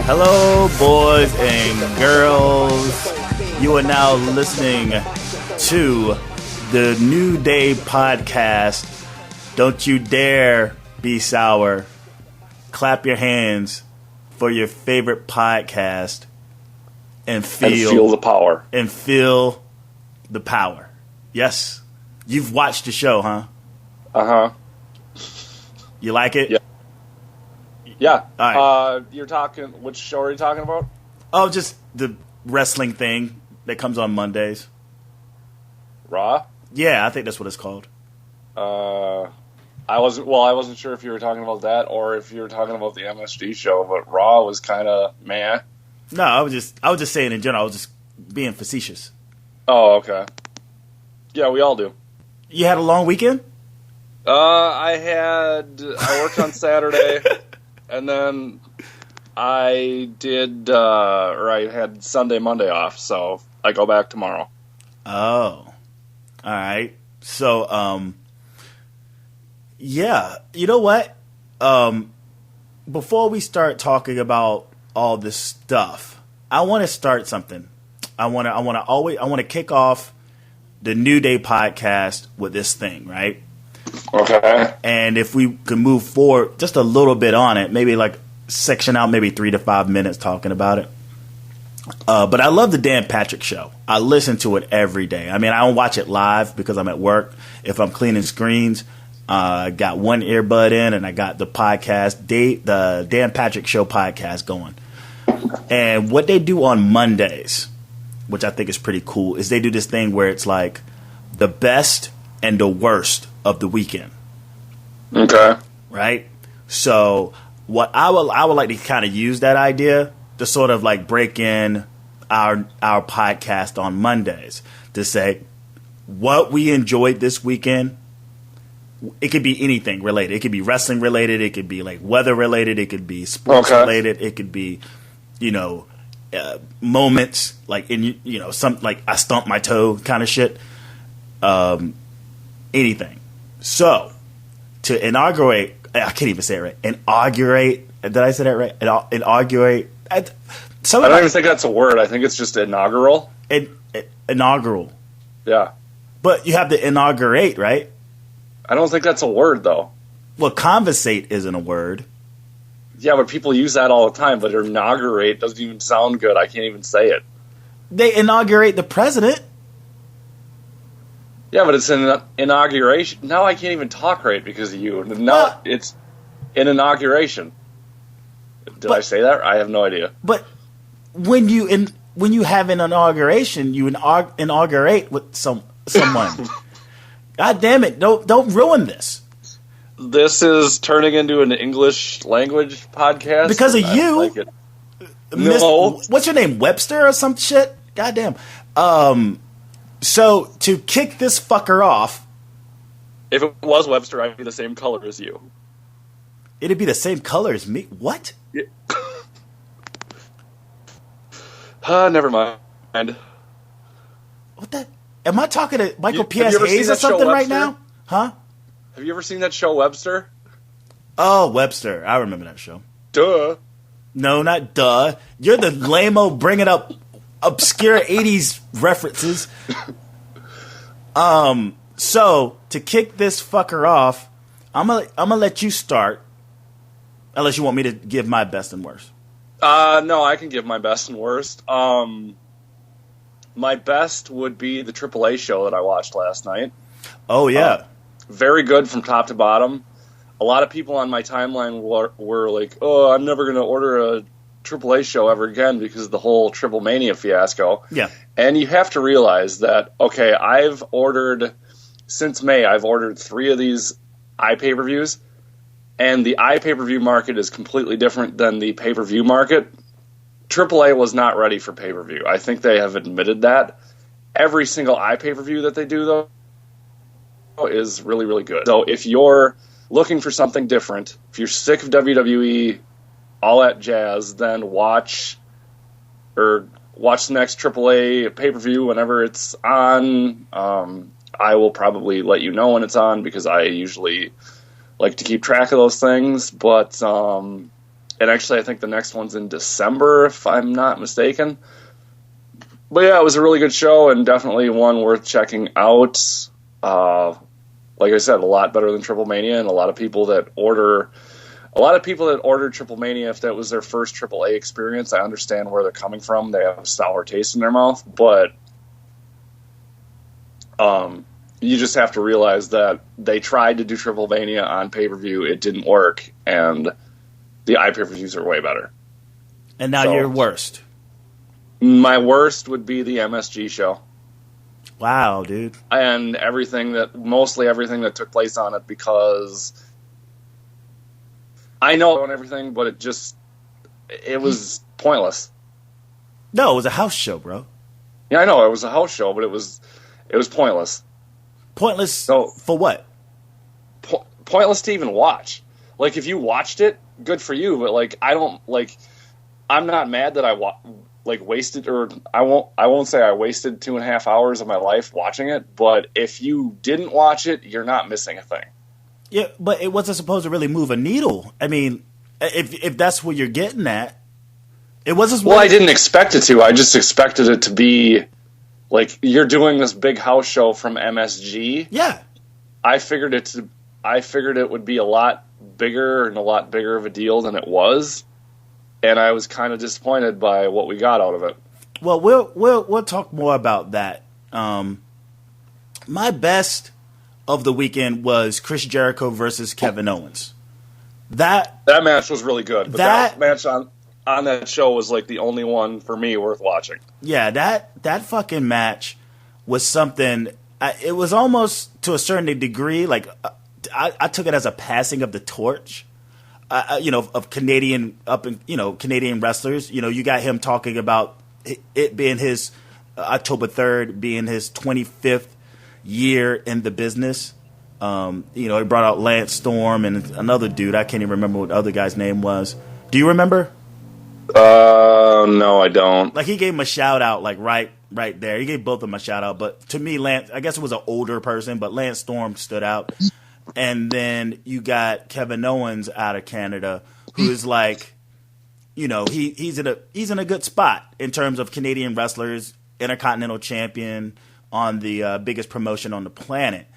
Hello, boys and girls. You are now listening to the Neu Daye Podcast. Don't you dare be sour. Clap your hands for your favorite podcast and feel the power. And feel the power. Yes. You've watched the show, huh? Uh-huh. You like it? Yeah. Yeah. All right. You're talking, which show are you talking about? Oh, just the wrestling thing that comes on Mondays. Raw? Yeah, I think that's what it's called. I wasn't sure if you were talking about that or if you were talking about the MSG show, but Raw was kind of meh. No, I was just saying in general. I was just being facetious. Oh, okay. Yeah, we all do. You had a long weekend? I worked on Saturday, and then I had Sunday, Monday off, so I go back tomorrow. Oh, all right. So, yeah, you know what? Before we start talking about all this stuff, I want to start something. I want to kick off the Neu Daye Podcast with this thing, right? Okay. And if we can move forward just a little bit on it, maybe like section out maybe 3 to 5 minutes talking about it. But I love the Dan Patrick Show. I listen to it every day. I mean, I don't watch it live because I'm at work. If I'm cleaning screens, I got one earbud in and I got the podcast, the Dan Patrick Show podcast going. And what they do on Mondays, which I think is pretty cool, is they do this thing where it's like the best and the worst of the weekend. Okay. Right? So what I would like to kind of use that idea to sort of like break in our podcast on Mondays to say what we enjoyed this weekend. It could be anything related. It could be wrestling related. It could be like weather related. It could be sports related. It could be, moments like some like I stumped my toe kind of shit. Anything. So to inaugurate, I can't even say it right. Inaugurate. Did I say that right? Inaugurate. I don't even think that's a word. I think it's just inaugural. Inaugural. Yeah. But you have to inaugurate, right? I don't think that's a word, though. Well, conversate isn't a word. Yeah, but people use that all the time. But inaugurate doesn't even sound good. I can't even say it. They inaugurate the president. Yeah, but it's an inauguration. Now I can't even talk right because of you. Now it's an inauguration. Did I say that? I have no idea. But when you have an inauguration, you inaugurate with someone. God damn it! Don't ruin this. This is turning into an English language podcast because of you. Like it. No. What's your name? Webster or some shit? God damn. So to kick this fucker off, if it was Webster, I'd be the same color as you. It'd be the same color as me. What? Yeah. Never mind. What the? Am I talking to Michael P.S. Hayes or something right now? Huh? Have you ever seen that show, Webster? Oh, Webster. I remember that show. Duh. No, not duh. You're the lame-o bringing up obscure 80s references. So, to kick this fucker off, I'm gonna let you start. Unless you want me to give my best and worst. No, I can give my best and worst. My best would be the AAA show that I watched last night. Oh, yeah. Very good from top to bottom. A lot of people on my timeline were like, oh, I'm never going to order a AAA show ever again because of the whole Triple Mania fiasco. Yeah. And you have to realize that, okay, since May, I've ordered 3 of these iPay-per-views, and the iPay-per-view market is completely different than the pay-per-view market. AAA was not ready for pay-per-view. I think they have admitted that. Every single iPay-per-view that they do, though, is really, really good. So if you're looking for something different, if you're sick of WWE, all that jazz, then watch the next AAA pay-per-view whenever it's on. I will probably let you know when it's on because I usually like to keep track of those things. But and actually, I think the next one's in December, if I'm not mistaken. But yeah, it was a really good show and definitely one worth checking out. Like I said, a lot better than Triple Mania, and a lot of people that ordered Triple Mania, if that was their first AAA experience, I understand where they're coming from. They have a sour taste in their mouth, but you just have to realize that they tried to do Triple Mania on pay-per-view. It didn't work, and the iPay-per-views are way better. And now you're worst. My worst would be the MSG show. Wow, dude. And mostly everything that took place on it, because I know and everything, but it was pointless. No, it was a house show, bro. Yeah, I know it was a house show, but it was pointless. Pointless for what? Pointless to even watch. Like, if you watched it, good for you, but like, I'm not mad that I wasted, or I won't say I wasted 2.5 hours of my life watching it, but if you didn't watch it, you're not missing a thing. Yeah, but it wasn't supposed to really move a needle. I mean, if that's what you're getting at, it wasn't. Well, I didn't expect it to. I just expected it to be like, you're doing this big house show from MSG. Yeah, I figured it would be a lot bigger and a lot bigger of a deal than it was. And I was kind of disappointed by what we got out of it. Well, we'll talk more about that. My best of the weekend was Chris Jericho versus Kevin Owens. That match was really good. But that match on that show was like the only one for me worth watching. Yeah, that fucking match was something. It was almost to a certain degree like I took it as a passing of the torch. Of Canadian Canadian wrestlers. You got him talking about it being his October 3rd being his 25th year in the business. He brought out Lance Storm and another dude. I can't even remember what the other guy's name was. Do you remember? No, I don't. Like, he gave him a shout out, like right there. He gave both of them a shout out. But to me, Lance, I guess it was an older person, but Lance Storm stood out. And then you got Kevin Owens out of Canada, who is like, he's in a good spot in terms of Canadian wrestlers, Intercontinental Champion on the biggest promotion on the planet.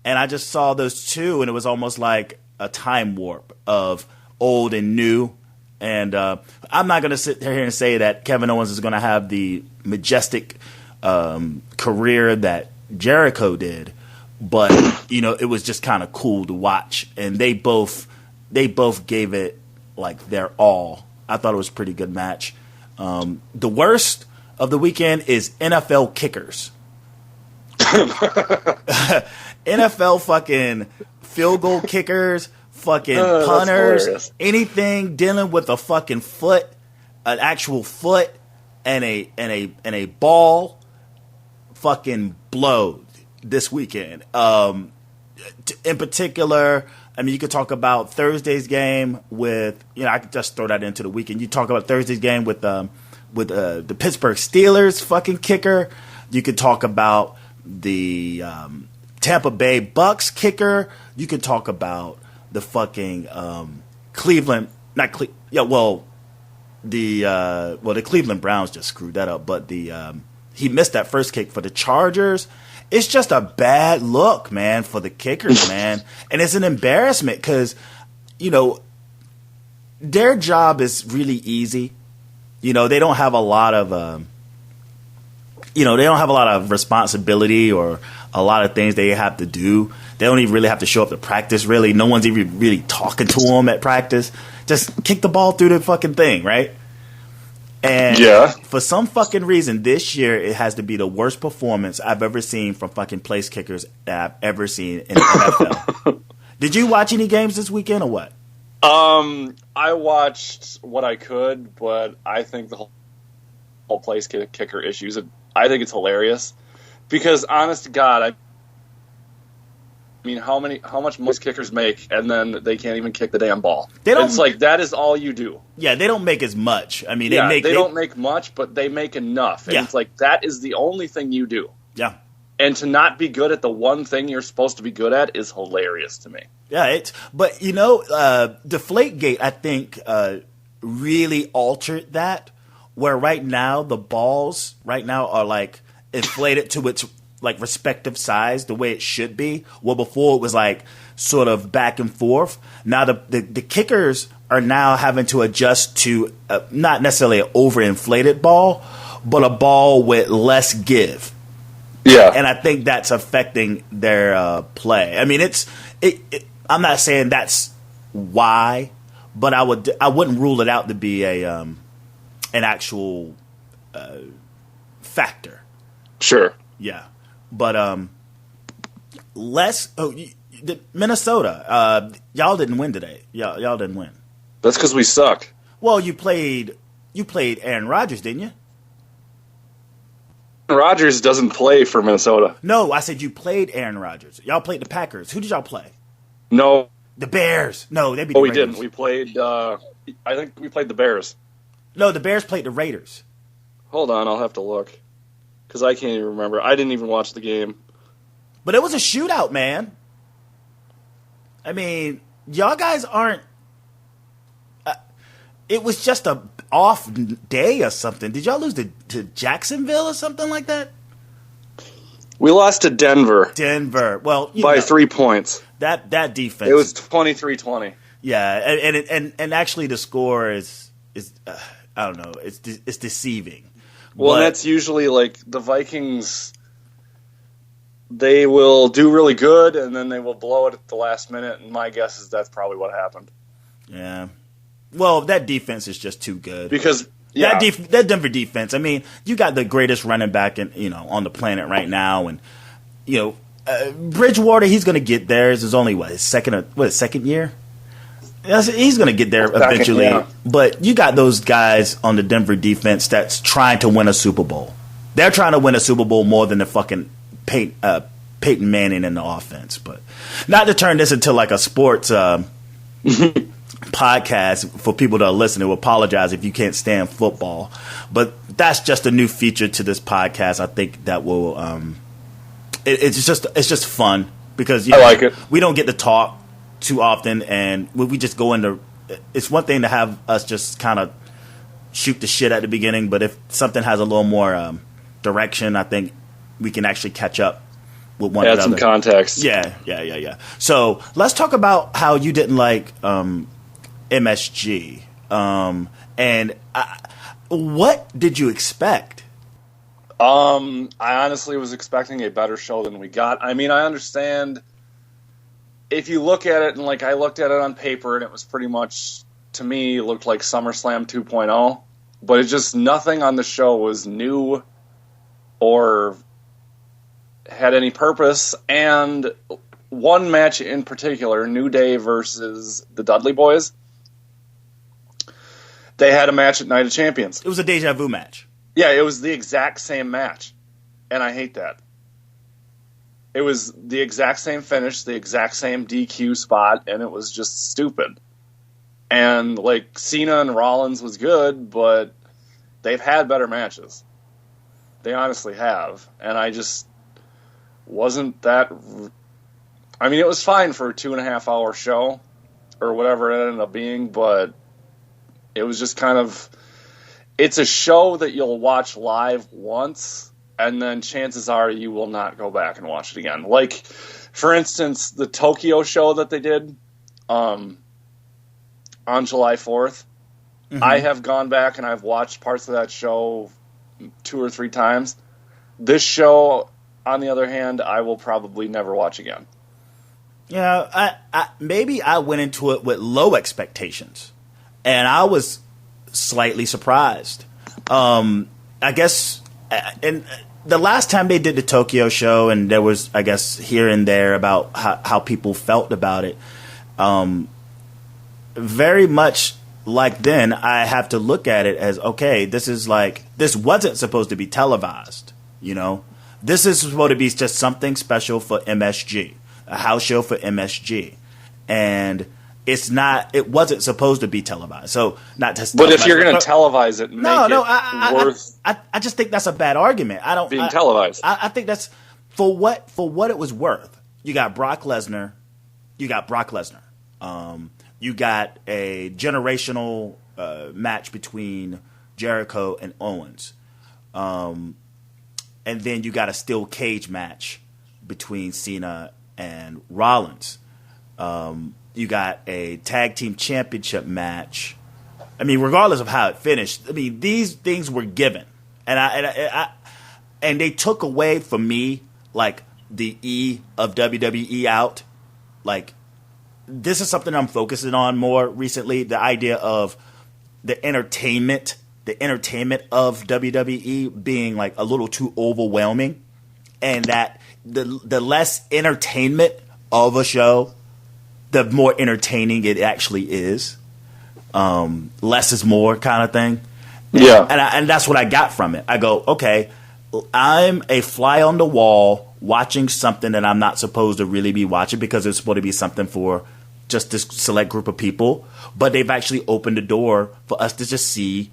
And I just saw those two, and it was almost like a time warp of old and new. And I'm not going to sit here and say that Kevin Owens is going to have the majestic career that Jericho did. But, it was just kind of cool to watch. And they both gave it, like, their all. I thought it was a pretty good match. The worst of the weekend is NFL kickers. NFL fucking field goal kickers, fucking punters, anything dealing with a fucking foot, an actual foot, and a ball fucking blowed this weekend. In particular, I mean, you could talk about Thursday's game with, I could just throw that into the weekend. You talk about Thursday's game with the Pittsburgh Steelers fucking kicker. You could talk about the Tampa Bay Bucks kicker. You could talk about the fucking the Cleveland Browns just screwed that up, but he missed that first kick for the Chargers. It's just a bad look, man, for the kickers, man. And it's an embarrassment because, their job is really easy. They don't have a lot of, responsibility or a lot of things they have to do. They don't even really have to show up to practice, really. No one's even really talking to them at practice. Just kick the ball through the fucking thing, right? And for some fucking reason, this year it has to be the worst performance I've ever seen from fucking place kickers that I've ever seen in the NFL. Did you watch any games this weekend or what? I watched what I could, but I think the whole place kicker issues, I think it's hilarious. Because, honest to God, I mean, how much most kickers make, and then they can't even kick the damn ball. It's like that is all you do. Yeah, they don't make as much. I mean, they don't make much, but they make enough. And it's like that is the only thing you do. Yeah. And to not be good at the one thing you're supposed to be good at is hilarious to me. Yeah, but you know, Deflategate, I think, really altered that. Where right now the balls are like inflated to its like respective size, the way it should be. Well, before it was like sort of back and forth. Now the kickers are now having to adjust to not necessarily an overinflated ball, but a ball with less give. Yeah, and I think that's affecting their play. I mean, I'm not saying that's why, but I wouldn't rule it out to be an actual factor. Sure. Yeah, but Minnesota. Y'all didn't win today. Y'all didn't win. That's because we suck. Well, you played Aaron Rodgers, didn't you? Rodgers doesn't play for Minnesota. No, I said you played Aaron Rodgers. Y'all played the Packers. Who did y'all play? No. The Bears. No, they beat the Raiders. We didn't. We played, I think we played the Bears. No, the Bears played the Raiders. Hold on, I'll have to look. Because I can't even remember. I didn't even watch the game. But it was a shootout, man. I mean, y'all guys aren't... it was just a off day or something. Did y'all lose to Jacksonville or something like that? We lost to Denver. Well, by 3 points. That defense. It was 23-20. Yeah, and actually the score is I don't know. It's deceiving. Well, and that's usually like the Vikings. They will do really good, and then they will blow it at the last minute. And my guess is that's probably what happened. Yeah. Well, that defense is just too good. Because that Denver defense. I mean, you got the greatest running back on the planet right now, and Bridgewater. He's going to get there. This is only his second year. He's going to get there eventually. Yeah. But you got those guys on the Denver defense that's trying to win a Super Bowl. They're trying to win a Super Bowl more than the fucking Peyton Manning in the offense. But not to turn this into like a sports podcast for people that are listening. We'll apologize if you can't stand football. But that's just a new feature to this podcast. I think that will it's just fun because I like it. We don't get to talk too often, and we just go into. It's one thing to have us just kind of shoot the shit at the beginning, but if something has a little more direction, I think we can actually catch up with one another. Add some context. Yeah. So let's talk about how you didn't like MSG, and what did you expect? I honestly was expecting a better show than we got. I mean, I understand. If you look at it, and like I looked at it on paper, and it was pretty much, to me, it looked like SummerSlam 2.0. But it's just nothing on the show was new or had any purpose. And one match in particular, New Day versus the Dudley Boys, they had a match at Night of Champions. It was a deja vu match. Yeah, it was the exact same match. And I hate that. It was the exact same finish, the exact same DQ spot, and it was just stupid. And, like, Cena and Rollins was good, but they've had better matches. They honestly have. And I just wasn't that... I mean, it was fine for a 2.5-hour show, or whatever it ended up being, but it was just kind of... It's a show that you'll watch live once, and then chances are you will not go back and watch it again. Like, for instance, the Tokyo show that they did on July 4th, mm-hmm. I have gone back and I've watched parts of that show 2 or 3 times. This show, on the other hand, I will probably never watch again. Yeah, maybe I went into it with low expectations, and I was slightly surprised. I guess... And the last time they did the Tokyo show, and there was, I guess, here and there about how people felt about it, very much like then, I have to look at it as, okay, this wasn't supposed to be televised, This is supposed to be just something special for MSG. a house show for MSG, and it wasn't supposed to be televised. So not to. But if you're going to televise it, I just think that's a bad argument. I don't being televised. I think that's for what it was worth. You got Brock Lesnar. You got a generational match between Jericho and Owens. And then you got a steel cage match between Cena and Rollins. You got a tag team championship match. I mean, regardless of how it finished, I mean, these things were given. And they took away from me, like, the E of WWE out. Like, this is something I'm focusing on more recently, the idea of the entertainment of WWE being, like, a little too overwhelming, and that the less entertainment of a show, the more entertaining it actually is. Less is more kind of thing. Yeah. And that's what I got from it. I go, okay, I'm a fly on the wall watching something that I'm not supposed to really be watching because it's supposed to be something for just this select group of people. But they've actually opened the door for us to just see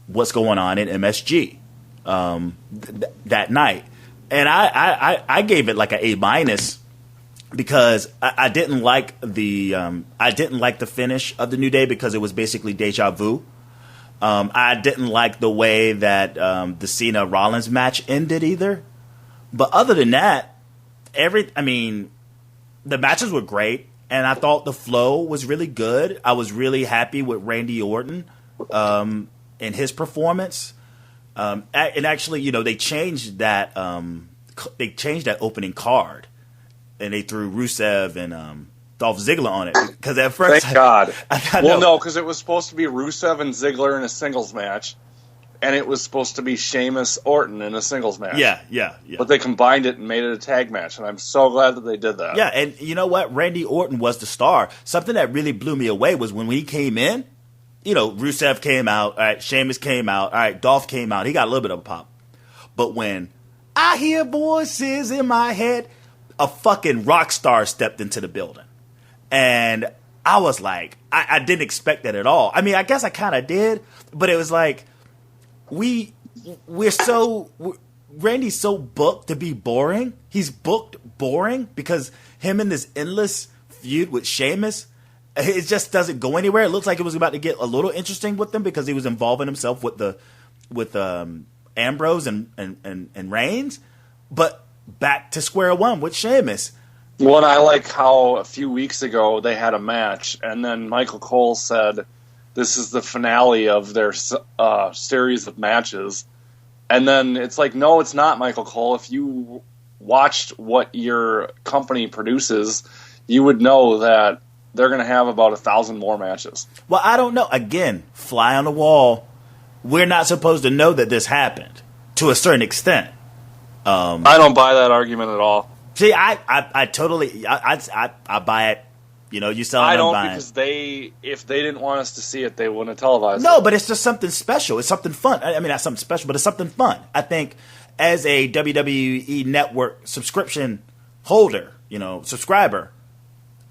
what's going on in MSG that night. And I gave it like an A- because I didn't like the finish of the New Day because it was basically deja vu. I didn't like the way that the Cena Rollins match ended either. But other than that, the matches were great, and I thought the flow was really good. I was really happy with Randy Orton in his performance. And actually, they changed that. They changed that opening card, and they threw Rusev and Dolph Ziggler on it because at first, thank God. No, because it was supposed to be Rusev and Ziggler in a singles match, and it was supposed to be Sheamus Orton in a singles match. Yeah. But they combined it and made it a tag match, and I'm so glad that they did that. Yeah, and you know what? Randy Orton was the star. Something that really blew me away was when he came in. Rusev came out. All right, Sheamus came out. All right, Dolph came out. He got a little bit of a pop. But when I hear voices in my head, a fucking rock star stepped into the building. And I was like, I didn't expect that at all. I mean, I guess I kind of did, but it was like, Randy's so booked to be boring. He's booked boring because him and this endless feud with Sheamus, it just doesn't go anywhere. It looks like it was about to get a little interesting with them because he was involving himself with Ambrose and Reigns, but back to square one with Sheamus. Well, and I like how a few weeks ago they had a match, and then Michael Cole said, this is the finale of their series of matches. And then it's like, no, it's not, Michael Cole. If you watched what your company produces, you would know that they're going to have about 1,000 more matches. Well, I don't know. Again, fly on the wall. We're not supposed to know that this happened to a certain extent. I don't buy that argument at all. See, I totally I buy it. You sell it. I don't, because if they didn't want us to see it, they wouldn't have televised it. No, but it's just something special. It's something fun. I mean, not something special, but it's something fun. I think as a WWE Network subscription holder, subscriber,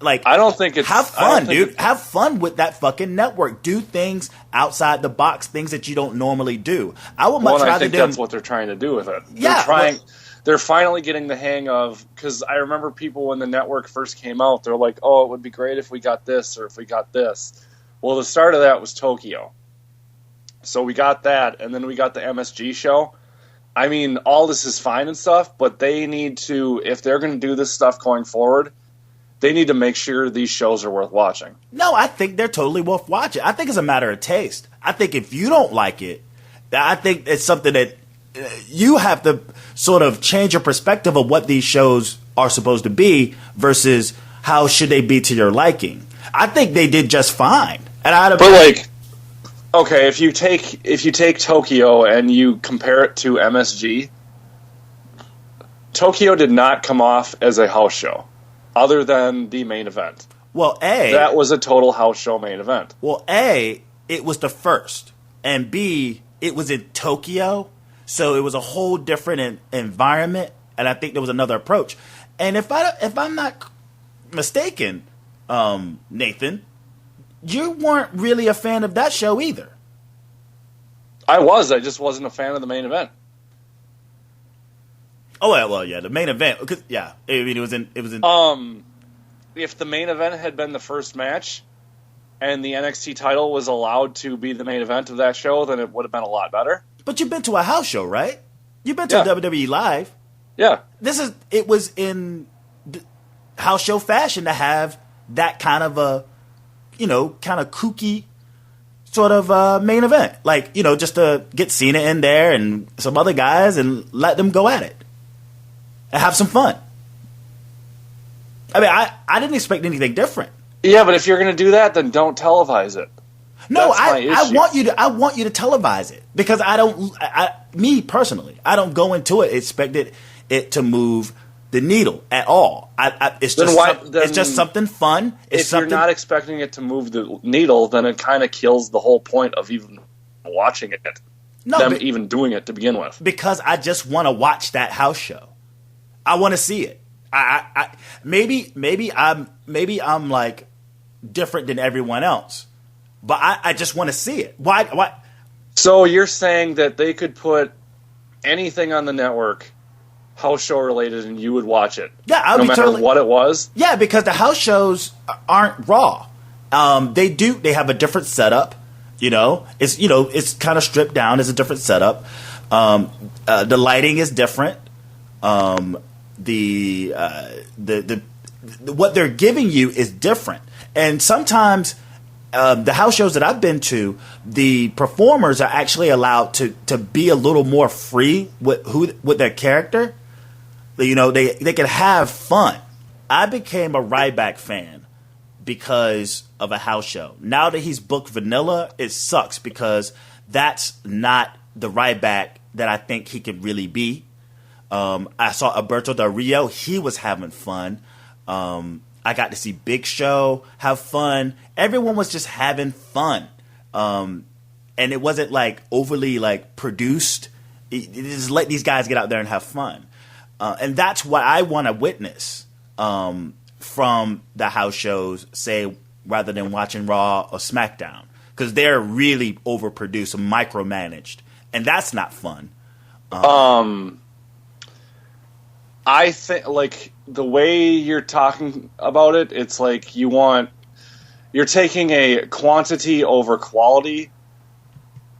like, I don't think it's... Have fun, dude. Have fun with that fucking network. Do things outside the box, things that you don't normally do. I would much rather... I think that's what they're trying to do with it. Yeah. They're finally getting the hang of... Because I remember people when the network first came out, they're like, oh, it would be great if we got this or if we got this. Well, the start of that was Tokyo. So we got that, and then we got the MSG show. I mean, all this is fine and stuff, but they need to... If they're going to do this stuff going forward... They need to make sure these shows are worth watching. No, I think they're totally worth watching. I think it's a matter of taste. I think if you don't like it, I think it's something that you have to sort of change your perspective of what these shows are supposed to be versus how should they be to your liking. I think they did just fine. Okay, if you take Tokyo and you compare it to MSG, Tokyo did not come off as a house show. Other than the main event. Well, that was a total house show main event. Well, it was the first. And B, it was in Tokyo. So it was a whole different environment. And I think there was another approach. And if I'm not mistaken, Nathan, you weren't really a fan of that show either. I just wasn't a fan of the main event. Oh well, yeah, the main event. Cause, yeah, I mean, it was in. If the main event had been the first match, and the NXT title was allowed to be the main event of that show, then it would have been a lot better. But you've been to a house show, right? You've been to a WWE Live. Yeah. It was in house show fashion to have that kind of a, kind of kooky sort of main event. Like, just to get Cena in there and some other guys and let them go at it. And have some fun. I mean, I didn't expect anything different. Yeah, but if you're going to do that, then don't televise it. No, I want you to televise it because me personally, I don't go into it expecting it to move the needle at all. It's just something fun. If you're not expecting it to move the needle, then it kind of kills the whole point of even watching it. Even doing it to begin with. Because I just want to watch that house show. I want to see it. Maybe I'm like different than everyone else, but I just want to see it. Why? So you're saying that they could put anything on the network, house show related, and you would watch it? Yeah, no matter what it was. Yeah, because the house shows aren't Raw. They have a different setup. It's kind of stripped down. It's a different setup. The lighting is different. The what they're giving you is different, and sometimes the house shows that I've been to, the performers are actually allowed to be a little more free with their character. They can have fun. I became a Ryback fan because of a house show. Now that he's booked vanilla, it sucks because that's not the Ryback that I think he could really be. I saw Alberto Del Rio. He was having fun. I got to see Big Show have fun. Everyone was just having fun. And it wasn't like overly like produced. Just let these guys get out there and have fun. And that's what I want to witness from the house shows, say, rather than watching Raw or SmackDown. Because they're really overproduced and micromanaged. And that's not fun. I think, like, the way you're talking about it, it's like you're taking a quantity over quality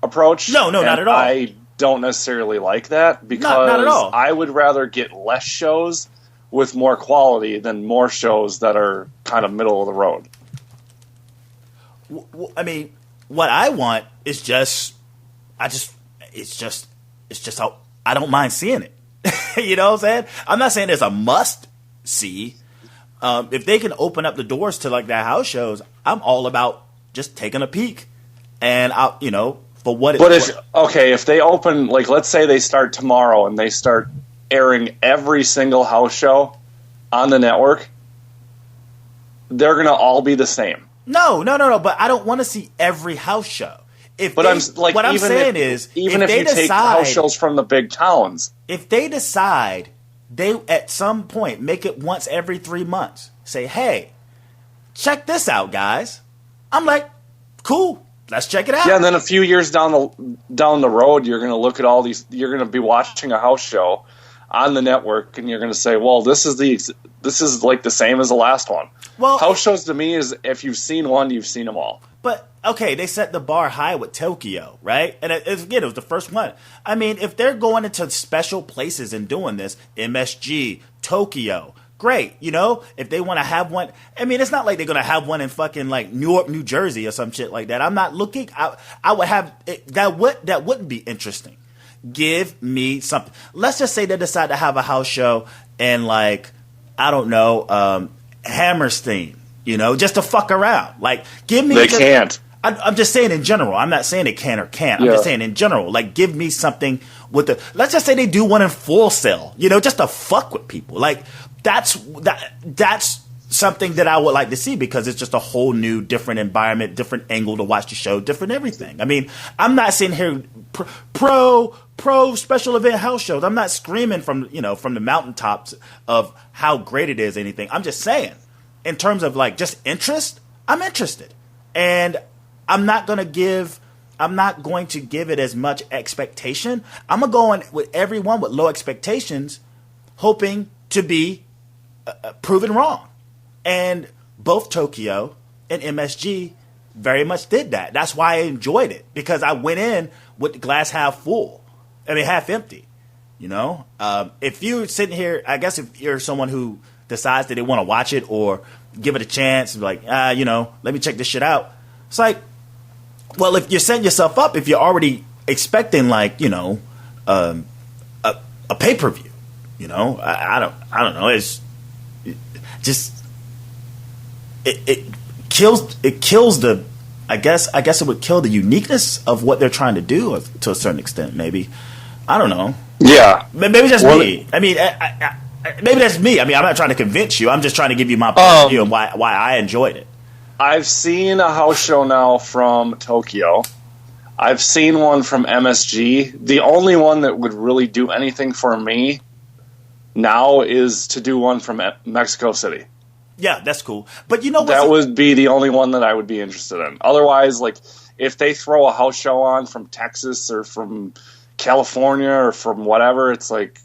approach. No, not at all. I don't necessarily like that because not at all. I would rather get less shows with more quality than more shows that are kind of middle of the road. I mean, what I want is it's just how I don't mind seeing it. You know what I'm saying? I'm not saying there's a must see. If they can open up the doors to like that house shows, I'm all about just taking a peek. And for what it's worth. If they open, like, let's say they start tomorrow and they start airing every single house show on the network, they're gonna all be the same. No. But I don't want to see every house show. If you take house shows from the big towns, if they decide they at some point make it once every 3 months, say, hey, check this out, guys. I'm like, cool, let's check it out. Yeah, and then a few years down the road, you're going to look at all these. You're going to be watching a house show on the network, and you're going to say, well, this is like the same as the last one. Well, house shows to me is if you've seen one, you've seen them all. But, okay, they set the bar high with Tokyo, right? And it was the first one. I mean, if they're going into special places and doing this, MSG, Tokyo, great. If they want to have one, I mean, it's not like they're going to have one in fucking like Newark, New Jersey or some shit like that. I'm not looking, I would have, that wouldn't be interesting. Give me something. Let's just say they decide to have a house show in like, I don't know, Hammerstein. Just to fuck around. Like, give me. Can't. I'm just saying in general. I'm not saying they can or can't. I'm just saying in general. Like, give me something with the. Let's just say they do one in Full Sail. Just to fuck with people. Like, that's something that I would like to see because it's just a whole new, different environment, different angle to watch the show, different everything. I mean, I'm not sitting here pro special event house shows. I'm not screaming from the mountaintops of how great it is, anything. I'm just saying, in terms of like just interest, I'm interested, and I'm not going to give it as much expectation. I'm going to go in with everyone with low expectations, hoping to be proven wrong. And both Tokyo and MSG very much did that. That's why I enjoyed it, because I went in with the glass half empty. If you're sitting here, I guess if you're someone who decides that they want to watch it or give it a chance, like, let me check this shit out. It's like, well, if you're setting yourself up, if you're already expecting like, a pay-per-view, I don't know. It's just, it kills the, I guess it would kill the uniqueness of what they're trying to do to a certain extent, maybe. I don't know. Yeah. Maybe that's me. I mean, maybe that's me. I mean, I'm not trying to convince you. I'm just trying to give you my point of view and why I enjoyed it. I've seen a house show now from Tokyo. I've seen one from MSG. The only one that would really do anything for me now is to do one from Mexico City. Yeah, that's cool. But you know what? That would be the only one that I would be interested in. Otherwise, like, if they throw a house show on from Texas or from California or from whatever, it's like,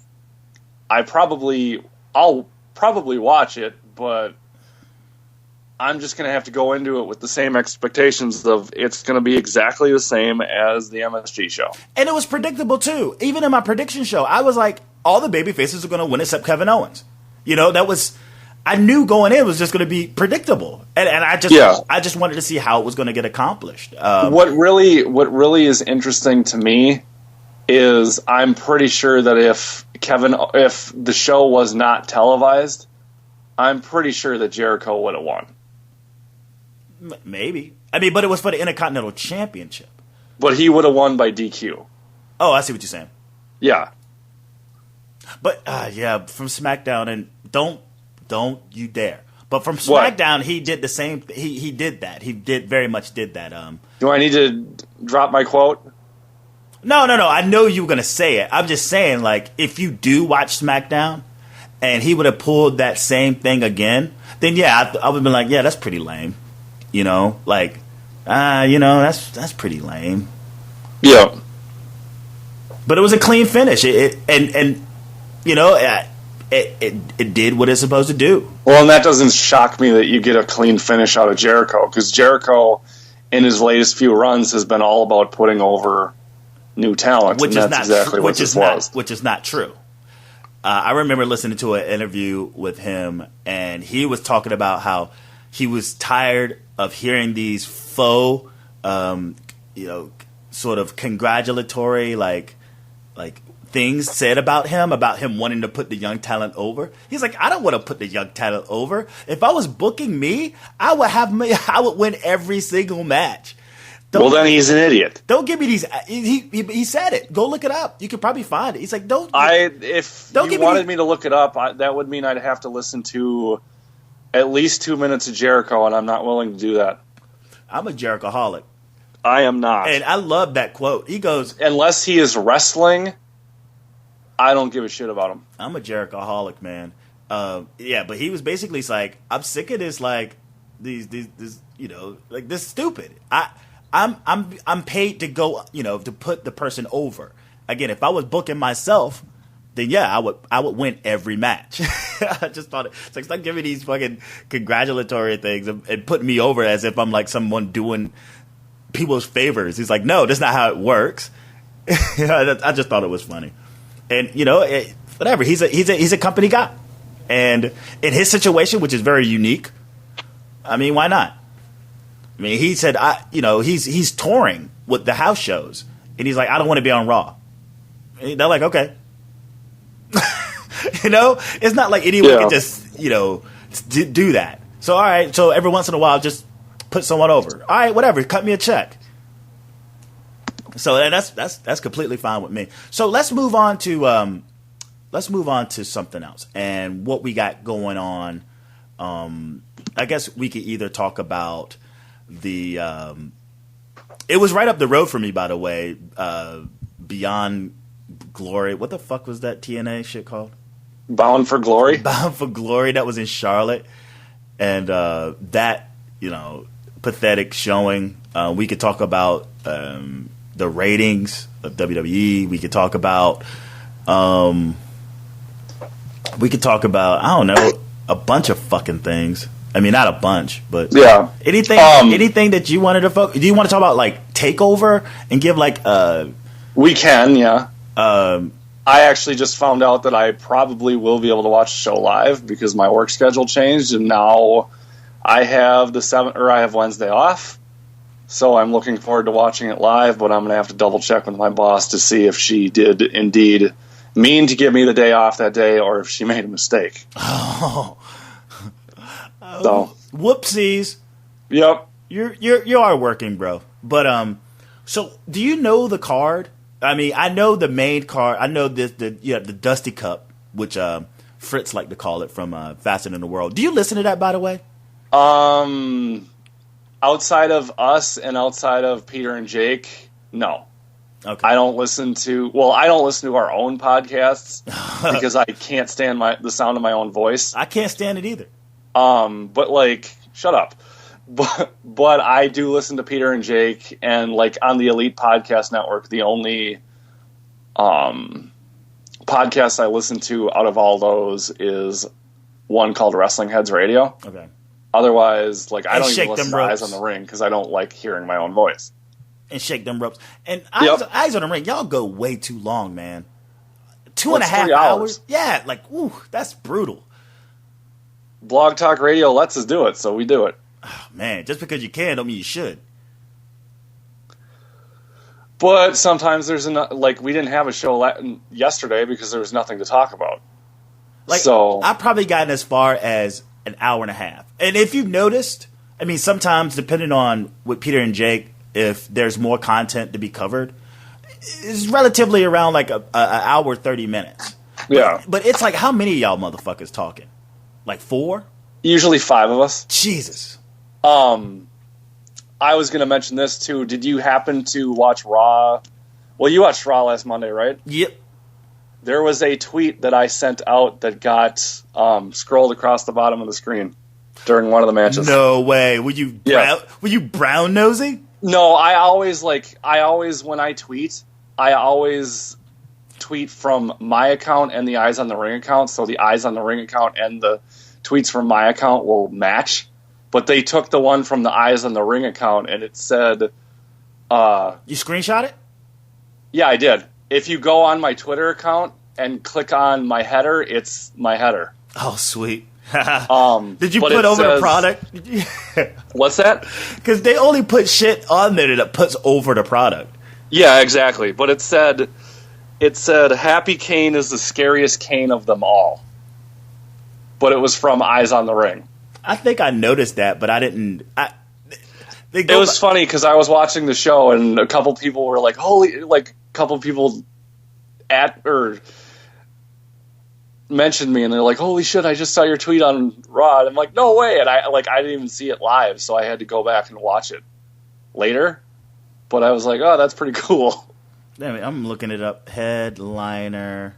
I'll probably watch it, but I'm just going to have to go into it with the same expectations of it's going to be exactly the same as the MSG show. And it was predictable, too. Even in my prediction show, I was like, all the baby faces are going to win except Kevin Owens. I knew going in it was just going to be predictable. And I just wanted to see how it was going to get accomplished. What really is interesting to me is I'm pretty sure that if the show was not televised, I'm pretty sure that Jericho would have won. Maybe. I mean, but it was for the Intercontinental Championship. But he would have won by DQ. Oh, I see what you're saying. Yeah. But, from SmackDown, and don't you dare. But from SmackDown, he did the same. He did that. He very much did that. Do I need to drop my quote? No. I know you were going to say it. I'm just saying, like, if you do watch SmackDown and he would have pulled that same thing again, then, I would have been like, yeah, that's pretty lame. That's pretty lame. Yeah. But it was a clean finish. It did what it's supposed to do. Well, and that doesn't shock me that you get a clean finish out of Jericho, because Jericho, in his latest few runs, has been all about putting over new talent, which and that's exactly what this was. Which is not true. I remember listening to an interview with him, and he was talking about how he was tired of hearing these faux, sort of congratulatory, like things said about him wanting to put the young talent over. He's like, I don't want to put the young talent over. If I was booking me, I would win every single match. Then he's an idiot. Don't give me these. He said it. Go look it up. You could probably find it. He's like, If you wanted me to look it up, that would mean I'd have to listen to at least 2 minutes of Jericho, and I'm not willing to do that. I'm a Jerichoholic. I am not. And I love that quote. He goes, unless he is wrestling, I don't give a shit about him. I'm a Jerichoholic, man. But he was basically like, I'm sick of this, like, these like, this stupid. I'm paid to go, to put the person over. Again, if I was booking myself, then I would win every match. I just thought it's like, stop giving these fucking congratulatory things and putting me over as if I'm like someone doing people's favors. He's like, no, that's not how it works. I just thought it was funny. And whatever. He's a company guy, and in his situation, which is very unique, I mean, why not? I mean, he said, he's touring with the house shows, and he's like, I don't want to be on Raw. And they're like, okay. It's not like anyone can just do that. So all right, so every once in a while, just put someone over. All right, whatever. Cut me a check. So that's completely fine with me. So let's move on to something else and what we got going on I guess we could either talk about the. It was right up the road for me, by the way. Beyond Glory. What the fuck was that TNA shit called? Bound for Glory. Bound for Glory. That was in Charlotte, and that pathetic showing. We could talk about the ratings of WWE. We could talk about. We could talk about, I don't know, a bunch of fucking things. I mean, not a bunch, but yeah. Anything that you wanted to focus. Do you want to talk about like TakeOver and give like We can, yeah. I actually just found out that I probably will be able to watch the show live because my work schedule changed, and now I have Wednesday off. So I'm looking forward to watching it live, but I'm going to have to double check with my boss to see if she did indeed mean to give me the day off that day or if she made a mistake. Oh. So whoopsies. Yep. You are working, bro. But so do you know the card? I mean, I know the main card. I know the Dusty Cup, which Fritz like to call it from Faster Than the World. Do you listen to that, by the way? Outside of us and outside of Peter and Jake, no. Okay. I don't listen to our own podcasts because I can't stand the sound of my own voice. I can't stand it either. But like, shut up. But I do listen to Peter and Jake, and like on the Elite Podcast Network, the only podcast I listen to out of all those is one called Wrestling Heads Radio. Okay. Otherwise, like, I don't even listen to ropes. Eyes on the Ring because I don't like hearing my own voice. And Shake Them Ropes. And Eyes on the Ring, y'all go way too long, man. 2.5 hours? Yeah, like, ooh, that's brutal. Blog Talk Radio lets us do it, so we do it. Oh, man, just because you can don't mean you should. But sometimes there's we didn't have a show yesterday because there was nothing to talk about. Like, so I've probably gotten as far as an hour and a half. And if you've noticed, I mean, sometimes depending on with Peter and Jake, if there's more content to be covered, it's relatively around like an hour, 30 minutes. Yeah. But it's like, how many of y'all motherfuckers talking? Like 4? Usually 5 of us. Jesus. I was going to mention this too. Did you happen to watch Raw? Well, you watched Raw last Monday, right? Yep. There was a tweet that I sent out that got scrolled across the bottom of the screen during one of the matches. No way. Were you brown nosing? No, I always when I tweet, I always tweet from my account and the Eyes on the Ring account, so the Eyes on the Ring account and the tweets from my account will match. But they took the one from the Eyes on the Ring account, and it said... You screenshot it? Yeah, I did. If you go on my Twitter account and click on my header, it's my header. Oh, sweet. Did you put over the product? What's that? Because they only put shit on there that puts over the product. Yeah, exactly. But it said, Happy Kane is the scariest Kane of them all. But it was from Eyes on the Ring. I think I noticed that, but I didn't. It was funny because I was watching the show and a couple people were like, mentioned me and they're like, holy shit, I just saw your tweet on Raw. And I'm like, no way. And I didn't even see it live, so I had to go back and watch it later. But I was like, oh, that's pretty cool. Damn it, I'm looking it up. Headliner.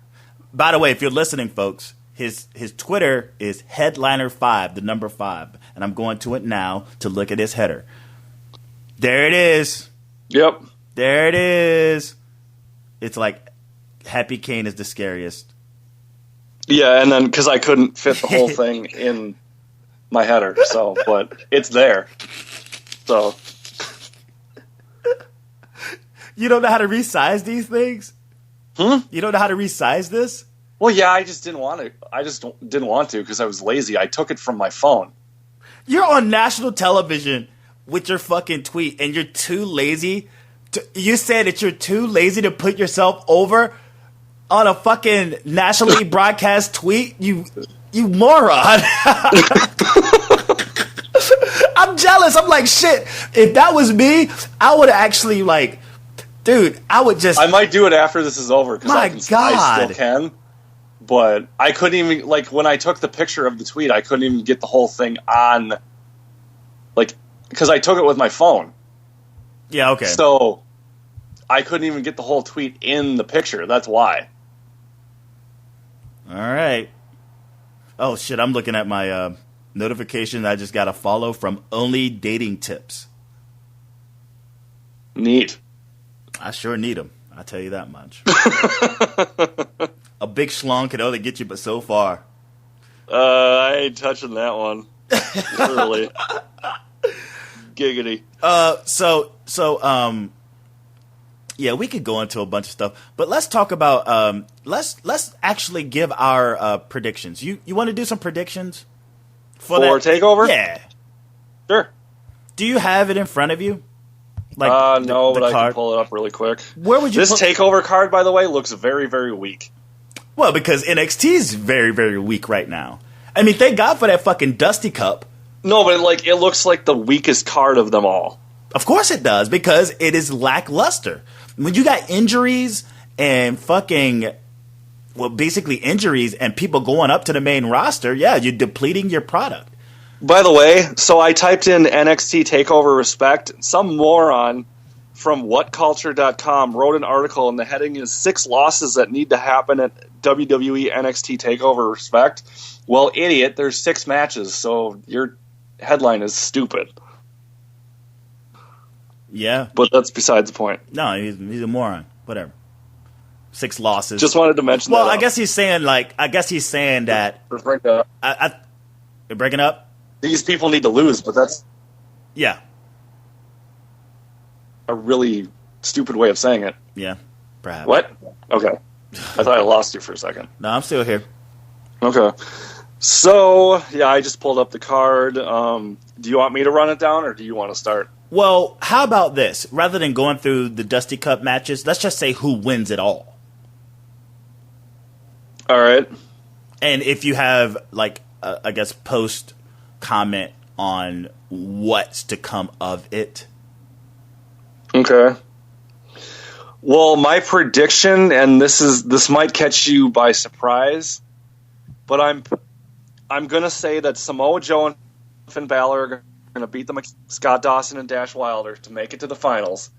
By the way, if you're listening, folks, his Twitter is Headliner5, the number 5. And I'm going to it now to look at his header. There it is. Yep. There it is. It's like, Happy Kane is the scariest. Yeah, and then, because I couldn't fit the whole thing in my header, but it's there. So. You don't know how to resize these things? You don't know how to resize this? Well, yeah, I just didn't want to. Didn't want to because I was lazy. I took it from my phone. You're on national television with your fucking tweet, and you're too lazy. You said that you're too lazy to put yourself over on a fucking nationally broadcast tweet. You moron. I'm jealous. I'm like, shit. If that was me, I would actually dude, I would just. I might do it after this is over because I still can. But I couldn't even, like, when I took the picture of the tweet, I couldn't even get the whole thing on, like, because I took it with my phone. Yeah, okay. So I couldn't even get the whole tweet in the picture. That's why. All right. Oh, shit, I'm looking at my notification. I just got a follow from Only Dating Tips. Neat. I sure need them. I'll tell you that much. A big schlong can only get you but so far. I ain't touching that one. Literally. Giggity. Yeah, we could go into a bunch of stuff, but let's talk about let's actually give our predictions. You want to do some predictions for TakeOver? Yeah. Sure. Do you have it in front of you? Like no, but I can pull it up really quick. Where would you? This TakeOver card, by the way, looks very, very weak. Well, because NXT is very, very weak right now. I mean, thank God for that fucking Dusty Cup. No, but it looks like the weakest card of them all. Of course it does, because it is lackluster. When you got injuries and basically injuries and people going up to the main roster, yeah, you're depleting your product. By the way, so I typed in NXT TakeOver Respect. Some moron from whatculture.com wrote an article, and the heading is 6 losses that need to happen at WWE NXT TakeOver Respect. Well, idiot, there's 6 matches, so your headline is stupid. Yeah. But that's besides the point. No, he's a moron. Whatever. 6 losses. Just wanted to mention that. Well, I guess he's saying that... We're breaking up. You're breaking up? These people need to lose, but that's... Yeah. A really stupid way of saying it. Yeah, perhaps. What? Okay. I thought I lost you for a second. No, I'm still here. Okay. So, yeah, I just pulled up the card. Do you want me to run it down, or do you want to start? Well, how about this? Rather than going through the Dusty Cup matches, let's just say who wins it all. All right. And if you have, I guess, post-comment on what's to come of it. Okay. Well, my prediction, and this might catch you by surprise, but I'm going to say that Samoa Joe and Finn Balor are going to beat Scott Dawson and Dash Wilder to make it to the finals.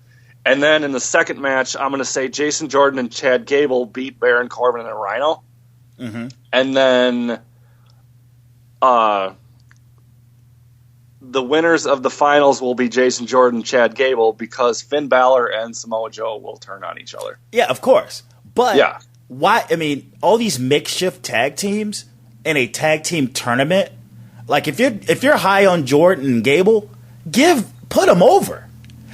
And then in the second match, I'm going to say Jason Jordan and Chad Gable beat Baron Corbin and Rhino. Mm-hmm. And then the winners of the finals will be Jason Jordan and Chad Gable, because Finn Balor and Samoa Joe will turn on each other. Yeah, of course. But yeah. Why? I mean, all these makeshift tag teams in a tag team tournament. Like, if you're high on Jordan and Gable, put them over.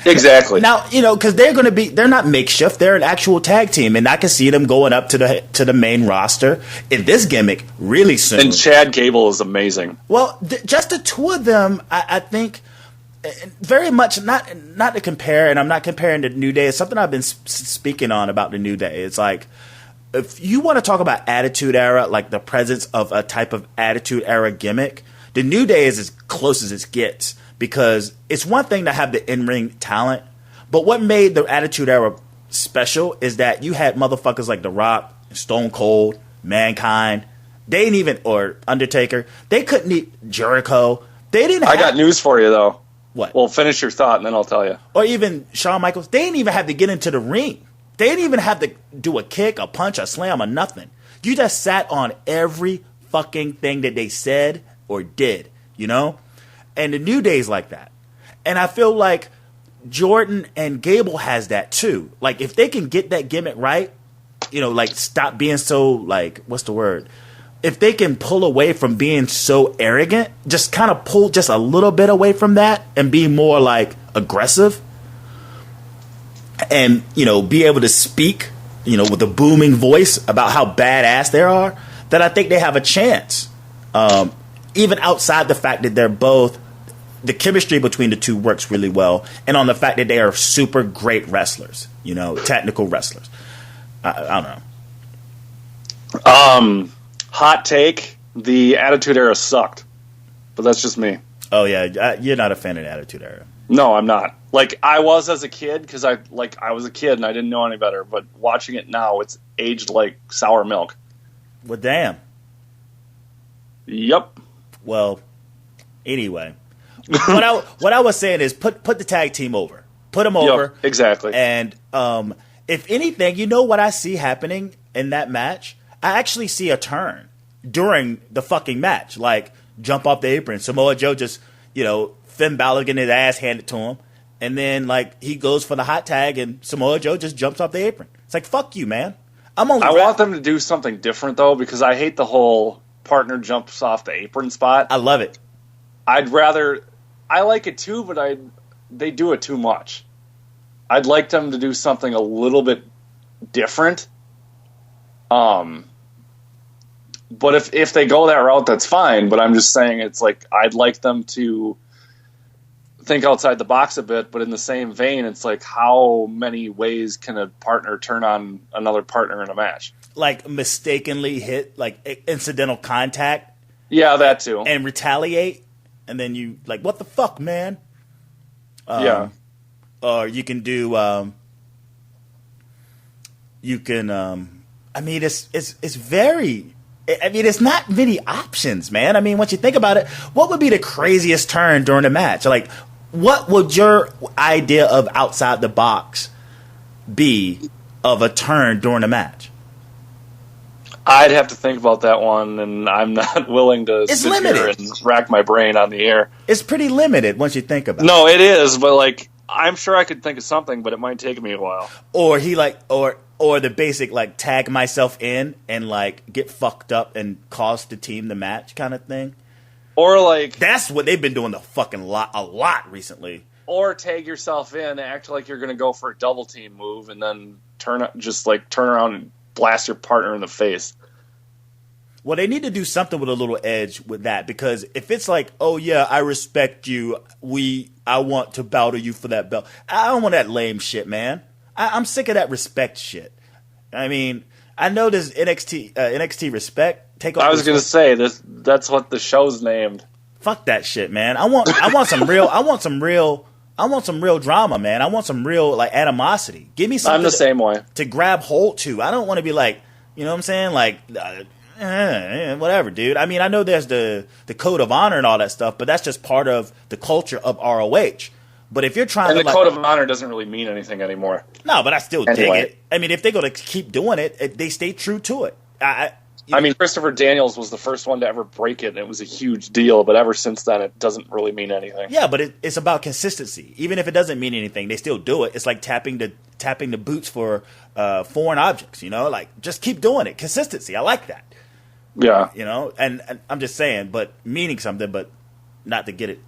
Exactly. Now, because they're not makeshift, they're an actual tag team, and I can see them going up to the main roster in this gimmick really soon. And Chad Gable is amazing. Well, just the two of them, I think, very much not to compare, and I'm not comparing the New Day. It's something I've been speaking on about the New Day. It's like, if you want to talk about Attitude Era, like the presence of a type of Attitude Era gimmick, the New Day is as close as it gets, because it's one thing to have the in-ring talent, but what made the Attitude Era special is that you had motherfuckers like The Rock, Stone Cold, Mankind, or Undertaker. They couldn't eat Jericho. They didn't. I got news for you though. What? Well, finish your thought and then I'll tell you. Or even Shawn Michaels. They didn't even have to get into the ring. They didn't even have to do a kick, a punch, a slam, or nothing. You just sat on every fucking thing that they said or did, And the New Day's like that. And I feel like Jordan and Gable has that too. Like, if they can get that gimmick right, stop being so, what's the word? If they can pull away from being so arrogant, just kind of pull just a little bit away from that and be more, aggressive and, be able to speak, with a booming voice about how badass they are, then I think they have a chance. Even outside the fact that they're both, the chemistry between the two works really well, and on the fact that they are super great wrestlers, technical wrestlers. I don't know. Hot take, the Attitude Era sucked. But that's just me. Oh, yeah, you're not a fan of the Attitude Era. No, I'm not. I was as a kid, because I was a kid and I didn't know any better, but watching it now, it's aged like sour milk. Well, damn. Yep. Well, anyway, what I was saying is put the tag team over, put them over. Yep, exactly. And if anything, you know what I see happening in that match? I actually see a turn during the fucking match, like jump off the apron. Samoa Joe just, Finn Balor getting his ass handed to him, and then like he goes for the hot tag, and Samoa Joe just jumps off the apron. It's like, fuck you, man. I want them to do something different though, because I hate the whole partner jumps off the apron spot. I love it. I like it too, but they do it too much. I'd like them to do something a little bit different. But if they go that route, that's fine. But I'm just saying, it's like I'd like them to think outside the box a bit. But in the same vein, it's like, how many ways can a partner turn on another partner in a match? Like mistakenly hit like incidental contact. Yeah, that too. And retaliate, and then you like, what the fuck, man? Yeah. Or you can do. I mean, it's very. I mean, it's not many options, man. I mean, once you think about it, what would be the craziest turn during a match? Like, what would your idea of outside the box be of a turn during a match? I'd have to think about that one, and I'm not willing to sit here and rack my brain on the air. It's pretty limited once you think about it. No, it is, but like, I'm sure I could think of something, but it might take me a while. Or or the basic like tag myself in and like get fucked up and cost the team the match kind of thing. Or like, that's what they've been doing a lot recently. Or tag yourself in, act like you're going to go for a double team move, and then turn around and blast your partner in the face. Well, they need to do something with a little edge with that, because if it's like, oh yeah, I respect you, I want to bow to you for that belt. I don't want that lame shit, man. I'm sick of that respect shit. I mean, I know this NXT Respect TakeOver. I was going to say that's what the show's named. Fuck that shit, man. I want some real drama, man. I want some real like animosity. Give me something. I'm the same way. To grab hold to. I don't want to be like, you know what I'm saying? Like, whatever, dude. I mean, I know there's the code of honor and all that stuff, but that's just part of the culture of ROH. But if you're trying the code of honor doesn't really mean anything anymore. No, but I still dig it. I mean, if they're going to keep doing it, they stay true to it. I mean, Christopher Daniels was the first one to ever break it, and it was a huge deal. But ever since then, it doesn't really mean anything. Yeah, but it's about consistency. Even if it doesn't mean anything, they still do it. It's like tapping the boots for foreign objects. Like just keep doing it. Consistency. I like that. Yeah. And I'm just saying, but meaning something, but not to get it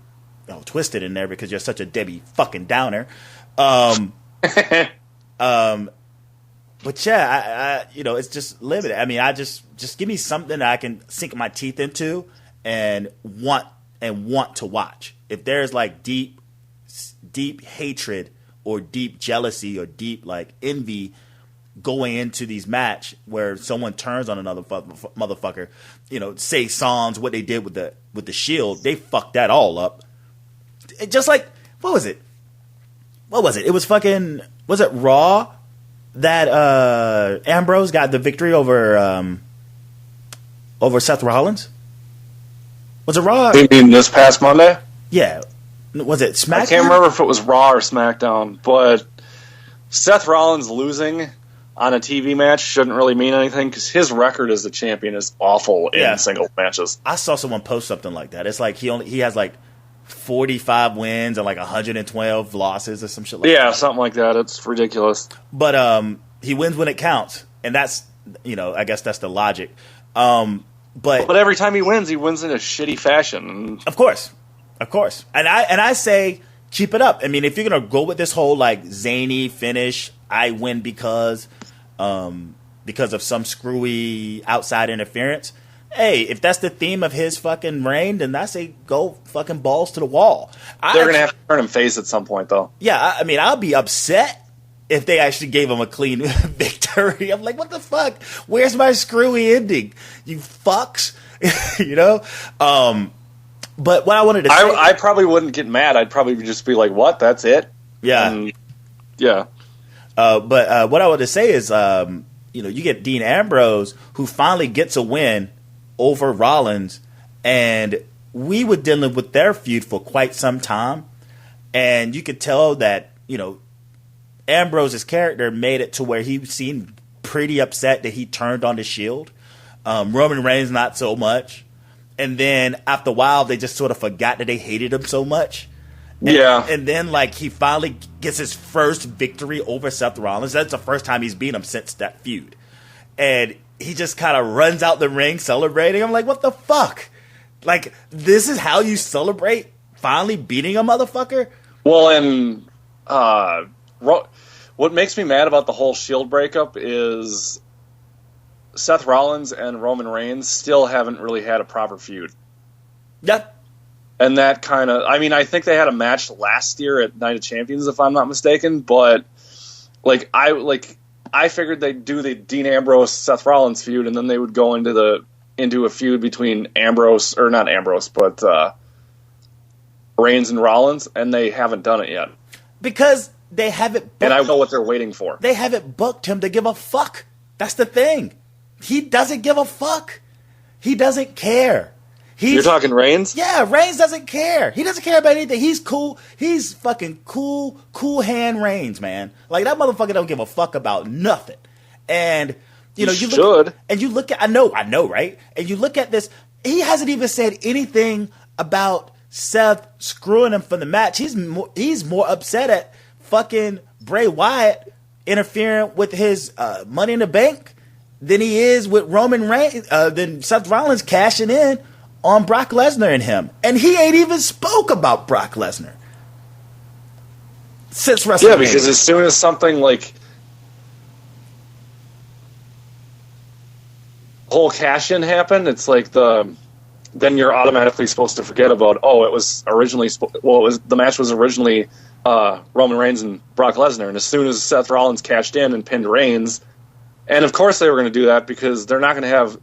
twisted in there because you're such a Debbie fucking Downer. But yeah, I it's just limited. I mean, I just give me something that I can sink my teeth into and want to watch. If there's like deep hatred or deep jealousy or deep like envy going into these match where someone turns on another motherfucker, say Sans what they did with the Shield, they fucked that all up. It just like, what was it? It was fucking, was it Raw that Ambrose got the victory over Seth Rollins? Was it Raw? You mean this past Monday? Yeah. Was it SmackDown? I can't remember if it was Raw or SmackDown, but Seth Rollins losing on a TV match shouldn't really mean anything because his record as a champion is awful in single matches. I saw someone post something like that. It's like he has like 45 wins and like 112 losses or some shit like that. Yeah, something like that. It's ridiculous. But he wins when it counts, and that's I guess that's the logic. But every time he wins in a shitty fashion. Of course, and I say keep it up. I mean, if you're gonna go with this whole like zany finish, I win because of some screwy outside interference. Hey, if that's the theme of his fucking reign, then I say go fucking balls to the wall. They're going to have to turn him face at some point, though. Yeah, I mean, I'll be upset if they actually gave him a clean victory. I'm like, what the fuck? Where's my screwy ending? You fucks. But what I wanted to say... I probably wouldn't get mad. I'd probably just be like, what? That's it? Yeah. Yeah. But what I wanted to say is... you get Dean Ambrose, who finally gets a win over Rollins, and we were dealing with their feud for quite some time, and you could tell that, Ambrose's character made it to where he seemed pretty upset that he turned on the Shield. Roman Reigns, not so much. And then after a while, they just sort of forgot that they hated him so much. And then, he finally gets his first victory over Seth Rollins. That's the first time he's beat him since that feud. And he just kind of runs out the ring celebrating. I'm like, what the fuck? This is how you celebrate finally beating a motherfucker? Well, and what makes me mad about the whole Shield breakup is Seth Rollins and Roman Reigns still haven't really had a proper feud. Yep. And that kind of, I think they had a match last year at Night of Champions, if I'm not mistaken, but I figured they'd do the Dean Ambrose Seth Rollins feud, and then they would go into a feud between Reigns and Rollins, and they haven't done it yet. Because they haven't and I know what they're waiting for. They haven't booked him to give a fuck. That's the thing. He doesn't give a fuck. He doesn't care. You're talking Reigns? Yeah, Reigns doesn't care. He doesn't care about anything. He's cool. He's fucking cool hand Reigns, man. That motherfucker don't give a fuck about nothing. And you look at I know, right? And you look at this, he hasn't even said anything about Seth screwing him from the match. He's more upset at fucking Bray Wyatt interfering with his Money in the Bank than he is with Roman Reigns, than Seth Rollins cashing in on Brock Lesnar and him. And he ain't even spoke about Brock Lesnar since WrestleMania. Yeah, because as soon as something whole cash-in happened, it's then you're automatically supposed to forget about, the match was originally Roman Reigns and Brock Lesnar, and as soon as Seth Rollins cashed in and pinned Reigns, and of course they were going to do that because they're not going to have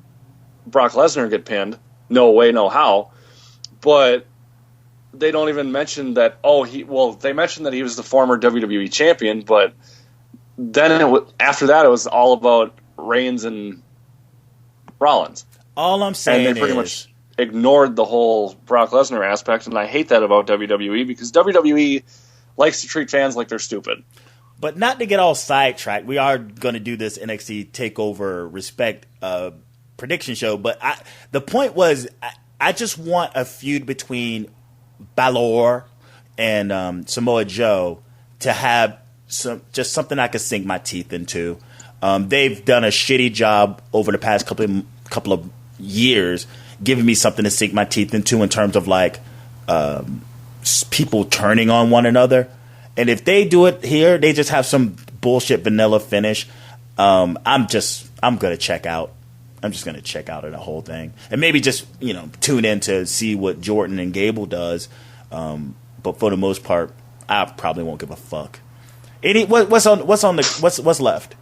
Brock Lesnar get pinned, no way, no how, but they don't even mention that, they mentioned that he was the former WWE champion, but then after that it was all about Reigns and Rollins. All I'm saying is... And they pretty much ignored the whole Brock Lesnar aspect, and I hate that about WWE because WWE likes to treat fans like they're stupid. But not to get all sidetracked, we are going to do this NXT TakeOver Respect prediction show, but the point was I just want a feud between Balor and Samoa Joe to have something I could sink my teeth into. They've done a shitty job over the past couple of years giving me something to sink my teeth into in terms of people turning on one another. And if they do it here, they just have some bullshit vanilla finish. I'm gonna check out. I'm just gonna check out of the whole thing, and maybe just tune in to see what Jordan and Gable does. But for the most part, I probably won't give a fuck. What's left?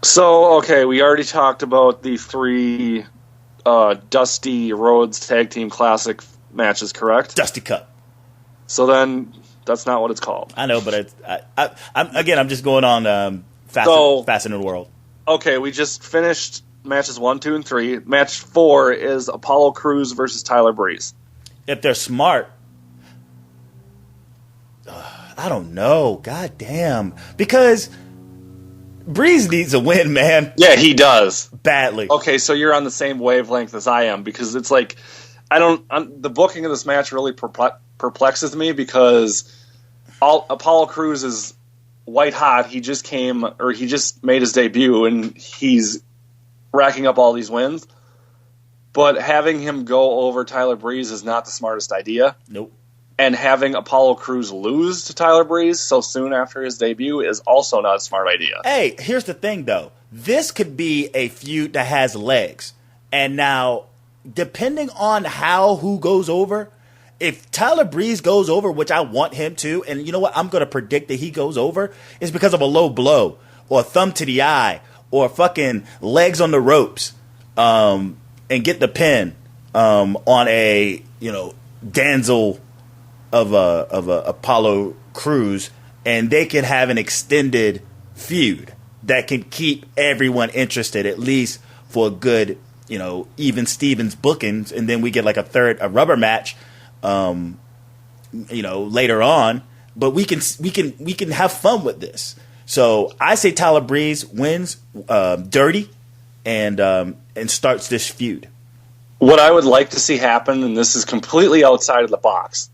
So okay, we already talked about the 3 Dusty Rhodes Tag Team Classic matches, correct? Dusty Cup. So then, that's not what it's called. I know, but I'm just going on Fast in the World. Okay, we just finished matches 1, 2, and 3. Match 4 is Apollo Crews versus Tyler Breeze. If they're smart, I don't know. God damn, because Breeze needs a win, man. Yeah, he does badly. Okay, so you're on the same wavelength as I am because it's the booking of this match really perplexes me because Apollo Crews is white hot. He just made his debut and he's racking up all these wins. But having him go over Tyler Breeze is not the smartest idea. Nope. And having Apollo Crews lose to Tyler Breeze so soon after his debut is also not a smart idea. Hey, here's the thing, though. This could be a feud that has legs. And now, depending on who goes over, if Tyler Breeze goes over, which I want him to, and you know what? I'm going to predict that he goes over, is because of a low blow or a thumb to the eye or fucking legs on the ropes and get the pin on a, Danzel of a Apollo Crews, and they can have an extended feud. that can keep everyone interested, at least for a good, even Stevens bookings, and then we get like a rubber match, later on. But we can have fun with this. So I say Tyler Breeze wins dirty and starts this feud. What I would like to see happen, and this is completely outside of the box,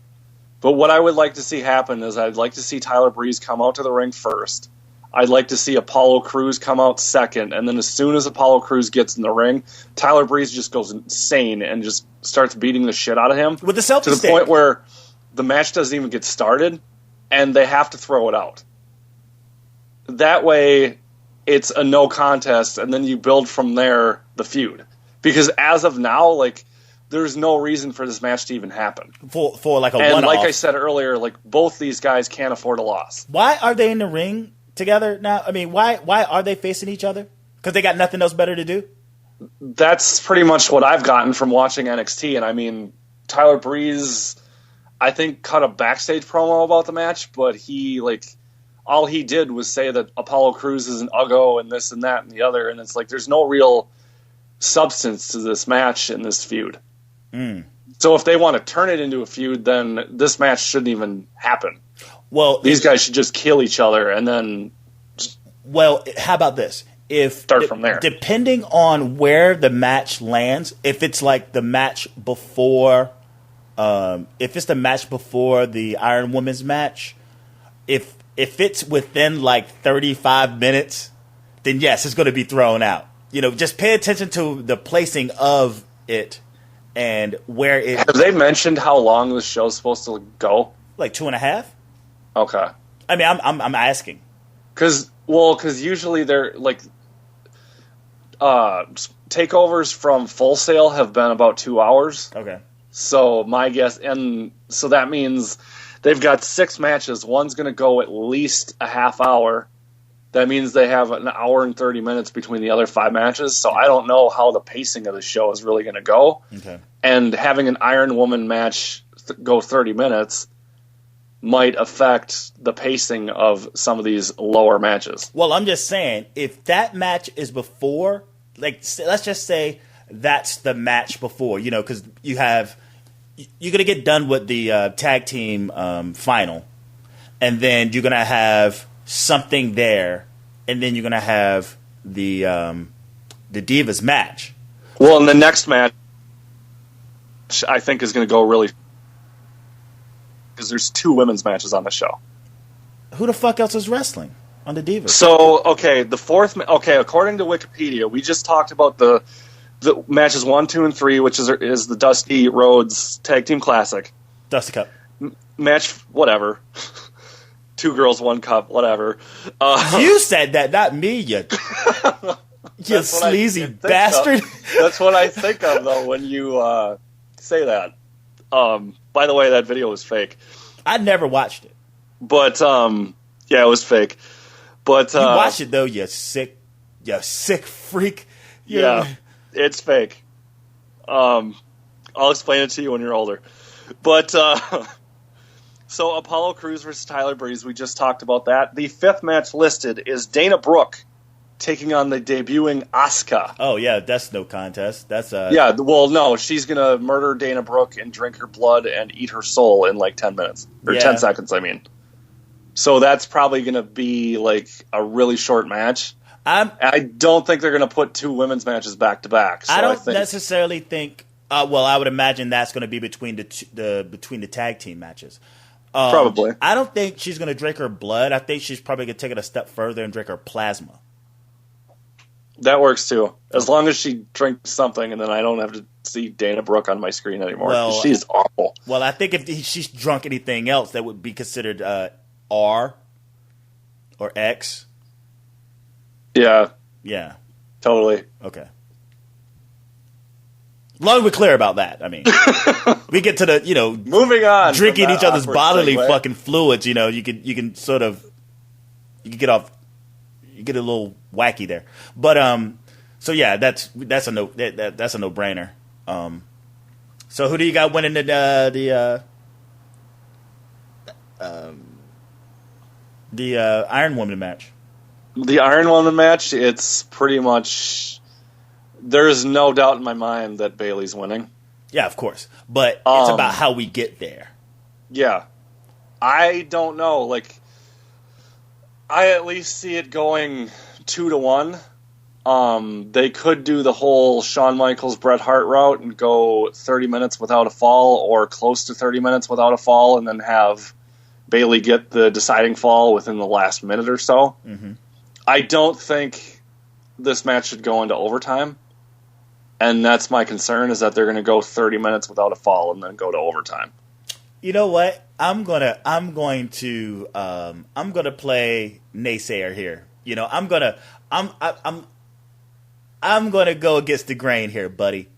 but what I would like to see happen is I'd like to see Tyler Breeze come out to the ring first. I'd like to see Apollo Crews come out second, and then as soon as Apollo Crews gets in the ring, Tyler Breeze just goes insane and just starts beating the shit out of him. With the selfie to the stick. point where the match doesn't even get started, and they have to throw it out. That way, it's a no contest, and then you build from there the feud. Because as of now, there's no reason for this match to even happen. For like a and one-off. Like I said earlier, both these guys can't afford a loss. Why are they in the ring together now? I mean, why are they facing each other? Because they got nothing else better to do? That's pretty much what I've gotten from watching NXT. And I mean, Tyler Breeze, I think, cut a backstage promo about the match, but he, all he did was say that Apollo Crews is an uggo and this and that and the other. And it's there's no real substance to this match and this feud. So if they want to turn it into a feud, then this match shouldn't even happen. Well, these guys should just kill each other and then. Well, how about this? Start from there. Depending on where the match lands, if it's like the match before, if it's the match before the Iron Woman's match, if it's within 35 minutes, then yes, it's going to be thrown out. Just pay attention to the placing of it and where it. Have they mentioned how long the show's supposed to go? 2.5. Okay. I mean, I'm asking. Because usually they're takeovers from Full Sail have been about 2 hours. Okay. So my guess, and so that means they've got 6 matches. One's going to go at least a half hour. That means they have an hour and 30 minutes between the other 5 matches. So I don't know how the pacing of the show is really going to go. Okay. And having an Iron Woman match go 30 minutes might affect the pacing of some of these lower matches. Well, I'm just saying, if that match is before, let's just say that's the match before, because you're going to get done with the tag team final, and then you're going to have something there, and then you're going to have the Divas match. Well, and the next match, I think, is going to go really, because there's 2 women's matches on the show. Who the fuck else is wrestling on the Divas? So, okay, the fourth. Okay, according to Wikipedia, we just talked about the matches 1, 2, and 3, which is the Dusty Rhodes Tag Team Classic. Dusty Cup. Match, whatever. 2 girls, 1 cup, whatever. You said that, not me, you sleazy bastard. That's what I think of, though, when you say that. By the way, that video was fake. I never watched it. But, yeah, it was fake. But you watch it, though, you sick freak. Yeah, it's fake. I'll explain it to you when you're older. But, so Apollo Crews versus Tyler Breeze, we just talked about that. The 5th match listed is Dana Brooke taking on the debuting Asuka. Oh, yeah, that's no contest. That's Yeah, well, no, she's going to murder Dana Brooke and drink her blood and eat her soul in 10 minutes. Or 10 seconds, I mean. So that's probably going to be, a really short match. I don't think they're going to put 2 women's matches back-to-back. So I don't necessarily think... well, I would imagine that's going to be between the tag team matches. Probably. I don't think she's going to drink her blood. I think she's probably going to take it a step further and drink her plasma. That works too. As long as she drinks something, and then I don't have to see Dana Brooke on my screen anymore. Well, she's awful. Well, I think if she's drunk anything else, that would be considered R or X. Yeah. Yeah. Totally. Okay. Long as we're clear about that. I mean, we get to the moving on, drinking each other's bodily fucking fluids. You can sort of get off. You get a little wacky there, but so yeah, that's a no brainer. So who do you got winning the Iron Woman match? The Iron Woman match, it's pretty much... There's no doubt in my mind that Bayley's winning. Yeah, of course. But it's about how we get there. Yeah. I don't know. Like, I at least see it going 2-1. They could do the whole Shawn Michaels, Bret Hart route and go 30 minutes without a fall or close to 30 minutes without a fall and then have Bayley get the deciding fall within the last minute or so. Mm-hmm. I don't think this match should go into overtime. And that's my concern, is that they're going to go 30 minutes without a fall and then go to overtime. You know what? I'm gonna play naysayer here. You know, I'm gonna go against the grain here, buddy,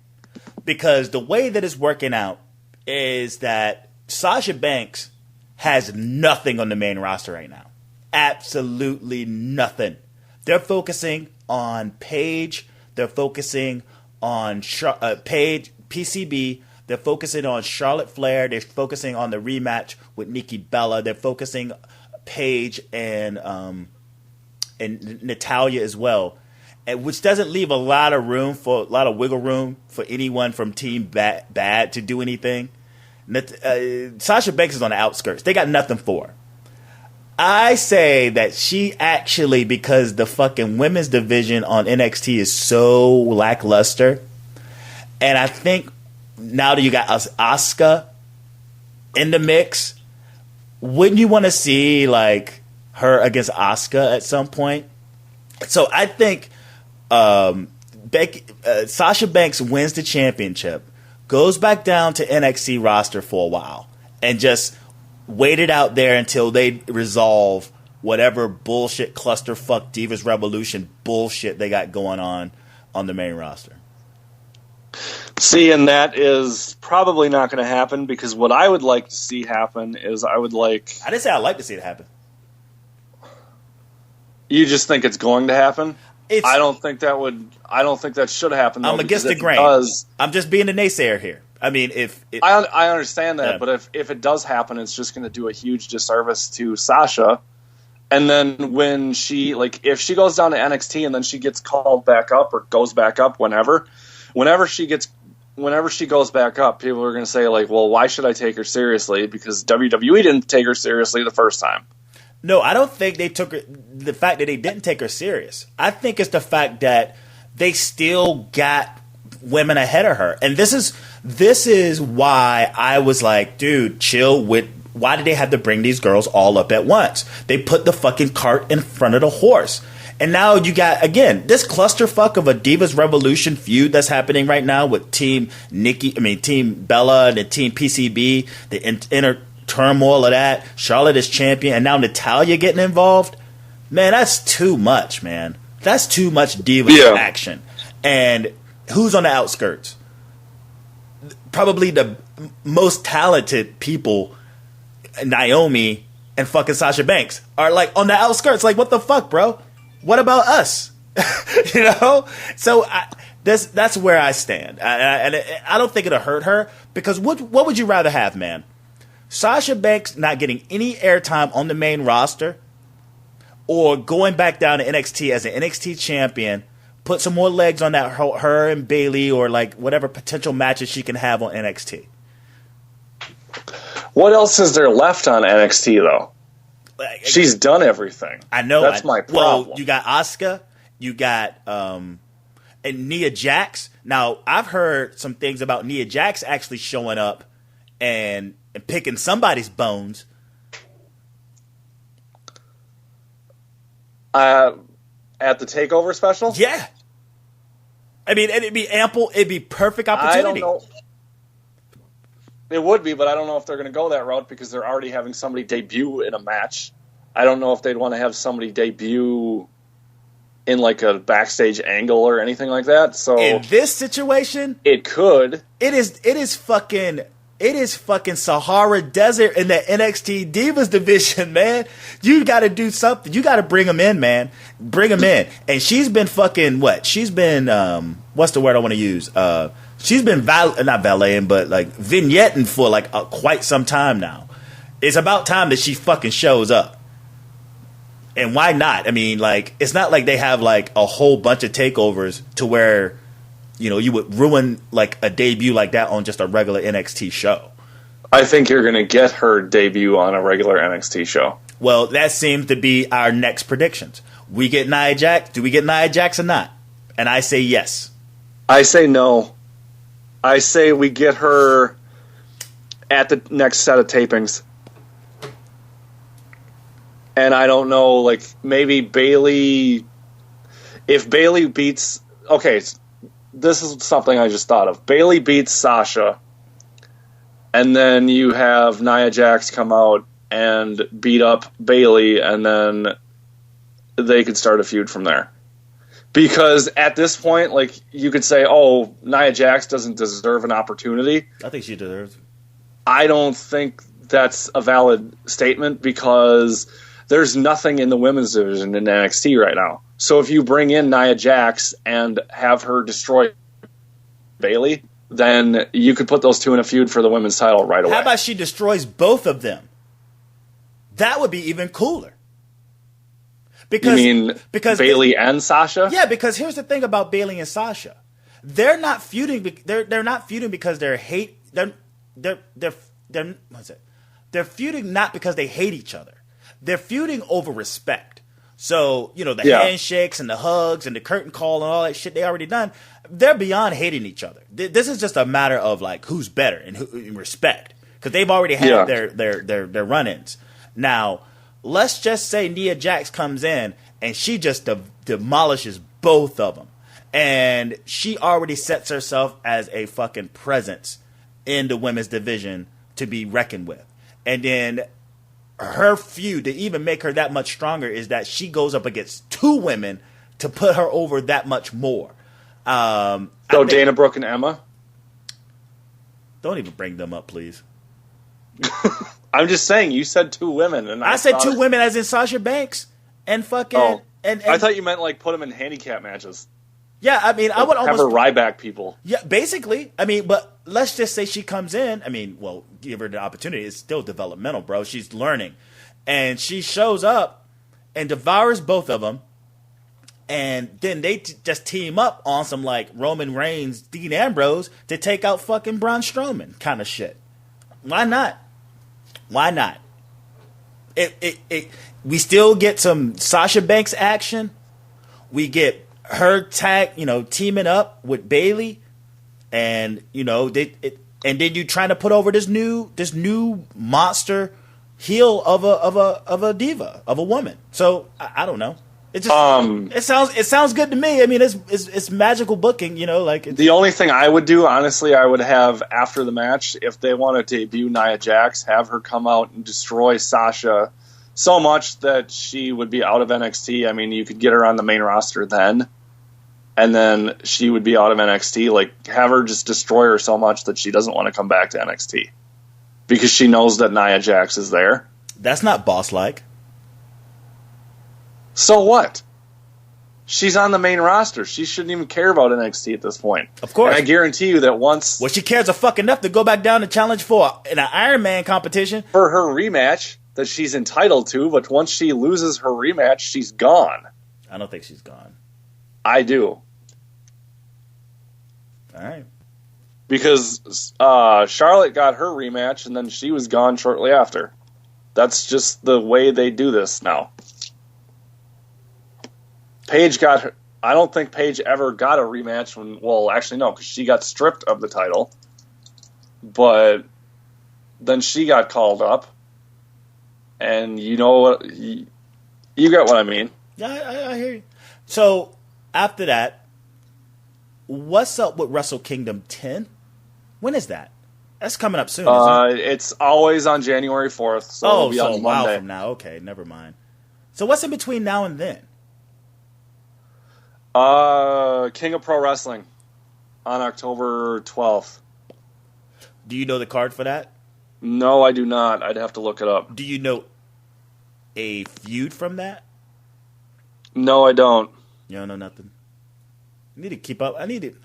because the way that it's working out is that Sasha Banks has nothing on the main roster right now. Absolutely nothing. They're focusing on Paige. They're focusing on Paige, PCB. They're focusing on Charlotte Flair. They're focusing on the rematch with Nikki Bella. They're focusing Paige and Natalya as well, which doesn't leave a lot of wiggle room for anyone from Team Bad to do anything. Sasha Banks is on the outskirts. They got nothing for her. I say that she actually, because the fucking women's division on NXT is so lackluster, and I think now that you got Asuka in the mix, wouldn't you want to see like her against Asuka at some point? So I think Sasha Banks wins the championship, goes back down to NXT roster for a while, and just waited out there until they resolve whatever bullshit clusterfuck Divas Revolution bullshit they got going on the main roster. See, and that is probably not going to happen, because what I would like to see happen is I didn't say I'd like to see it happen. You just think it's going to happen? I don't think that should happen, though, I'm against the grain. I'm just being a naysayer here. I mean, I understand that, yeah. But if it does happen, it's just going to do a huge disservice to Sasha. And then when if she goes down to NXT and then she gets called back up or goes back up whenever she goes back up, people are going to say, like, well, why should I take her seriously? Because WWE didn't take her seriously the first time. No, I don't think they took her. The fact that they didn't take her serious, I think it's the fact that they still got women ahead of her, and this is why I was like, dude, chill with. Why did they have to bring these girls all up at once? They put the fucking cart in front of the horse. And now you got, again, this clusterfuck of a Divas Revolution feud that's happening right now with Team Bella and the Team PCB, the inner turmoil of that. Charlotte is champion, and now Natalya getting involved. Man, that's too much, man. That's too much Divas action. And who's on the outskirts? Probably the most talented people, Naomi and fucking Sasha Banks, are like on the outskirts. Like, what the fuck, bro? What about us? You know? So that's where I stand. And I don't think it'll hurt her, because what would you rather have, man? Sasha Banks not getting any airtime on the main roster, or going back down to NXT as an NXT champion, put some more legs on that her and Bayley, or like whatever potential matches she can have on NXT. What else is there left on NXT, though? She's done everything. I know. That's my problem. Well, you got Asuka, you got and Nia Jax. Now, I've heard some things about Nia Jax actually showing up and picking somebody's bones. At the TakeOver special? Yeah. I mean, it'd be ample. It'd be perfect opportunity. I don't know. It would be, but I don't know if they're going to go that route, because they're already having somebody debut in a match. I don't know if they'd want to have somebody debut in like a backstage angle or anything like that. So in this situation, it could. It is fucking Sahara Desert in the NXT Divas division, man. You got to do something. You got to bring them in, man. Bring them in. And she's been fucking what? She's been what's the word I want to use? She's been not valeting, but like vignetting for like quite some time now. It's about time that she fucking shows up. And why not? I mean, like, it's not like they have like a whole bunch of takeovers to where, you know, you would ruin like a debut like that on just a regular NXT show. I think you're going to get her debut on a regular NXT show. Well, that seems to be our next predictions. We get Nia Jax. Do we get Nia Jax or not? And I say yes. I say no. I say we get her at the next set of tapings. And I don't know, like, maybe Bayley... If Bayley beats... Okay, this is something I just thought of. Bayley beats Sasha, and then you have Nia Jax come out and beat up Bayley, and then they could start a feud from there. Because at this point, like, you could say, oh, Nia Jax doesn't deserve an opportunity. I think she deserves it. I don't think that's a valid statement because there's nothing in the women's division in NXT right now. So if you bring in Nia Jax and have her destroy Bayley, then you could put those two in a feud for the women's title right away. How about she destroys both of them? That would be even cooler. Because, you mean because Bayley and Sasha? Yeah, because here's the thing about Bayley and Sasha. They're not feuding. They're not feuding because they're They're feuding not because they hate each other. They're feuding over respect. So, you know, the handshakes and the hugs and the curtain call and all that shit they already done, they're beyond hating each other. This is just a matter of, like, who's better and who in respect. Because they've already had their run-ins. Now, let's just say Nia Jax comes in and she just demolishes both of them. And she already sets herself as a fucking presence in the women's division to be reckoned with. And then her feud, to even make her that much stronger, is that she goes up against two women to put her over that much more. So Dana Brooke and Emma? Don't even bring them up, please. I'm just saying, you said two women. And I said two women as in Sasha Banks and fucking... Oh, and I thought you meant, like, put them in handicap matches. Yeah, I mean, I would almost... Have her Ryback people. Yeah, basically. I mean, but let's just say she comes in. I mean, well, give her the opportunity. It's still developmental, bro. She's learning. And she shows up and devours both of them. And then they just team up on some, like, Roman Reigns, Dean Ambrose to take out fucking Braun Strowman kind of shit. Why not? Why not? We still get some Sasha Banks action. We get her teaming up with Bayley, and you know and then you trying to put over this new monster heel of a diva, of a woman. So I don't know. It just it sounds good to me. I mean, it's magical booking, you know. Like, the only thing I would do, honestly, I would have after the match, if they want to debut Nia Jax, have her come out and destroy Sasha so much that she would be out of NXT. I mean, you could get her on the main roster then, and then she would be out of NXT. Like, have her just destroy her so much that she doesn't want to come back to NXT because she knows that Nia Jax is there. That's not boss-like. So what? She's on the main roster. She shouldn't even care about NXT at this point. Of course. And I guarantee you that once... Well, she cares a fuck enough to go back down to challenge for an Iron Man competition. For her rematch that she's entitled to, but once she loses her rematch, she's gone. I don't think she's gone. I do. All right. Because Charlotte got her rematch, and then she was gone shortly after. That's just the way they do this now. Paige got her. I don't think Paige ever got a rematch when. Well, actually, no, because she got stripped of the title. But then she got called up, and you know what? You get what I mean. Yeah, I hear you. So after that, what's up with Wrestle Kingdom 10? When is that? That's coming up soon. Isn't it? It's always on January 4th. So it'll be on a while Monday from now. Okay, never mind. So what's in between now and then? King of Pro Wrestling on October 12th. Do you know the card for that? No, I do not. I'd have to look it up. Do you know a feud from that? No, I don't. You don't know nothing? I need to keep up. I need to.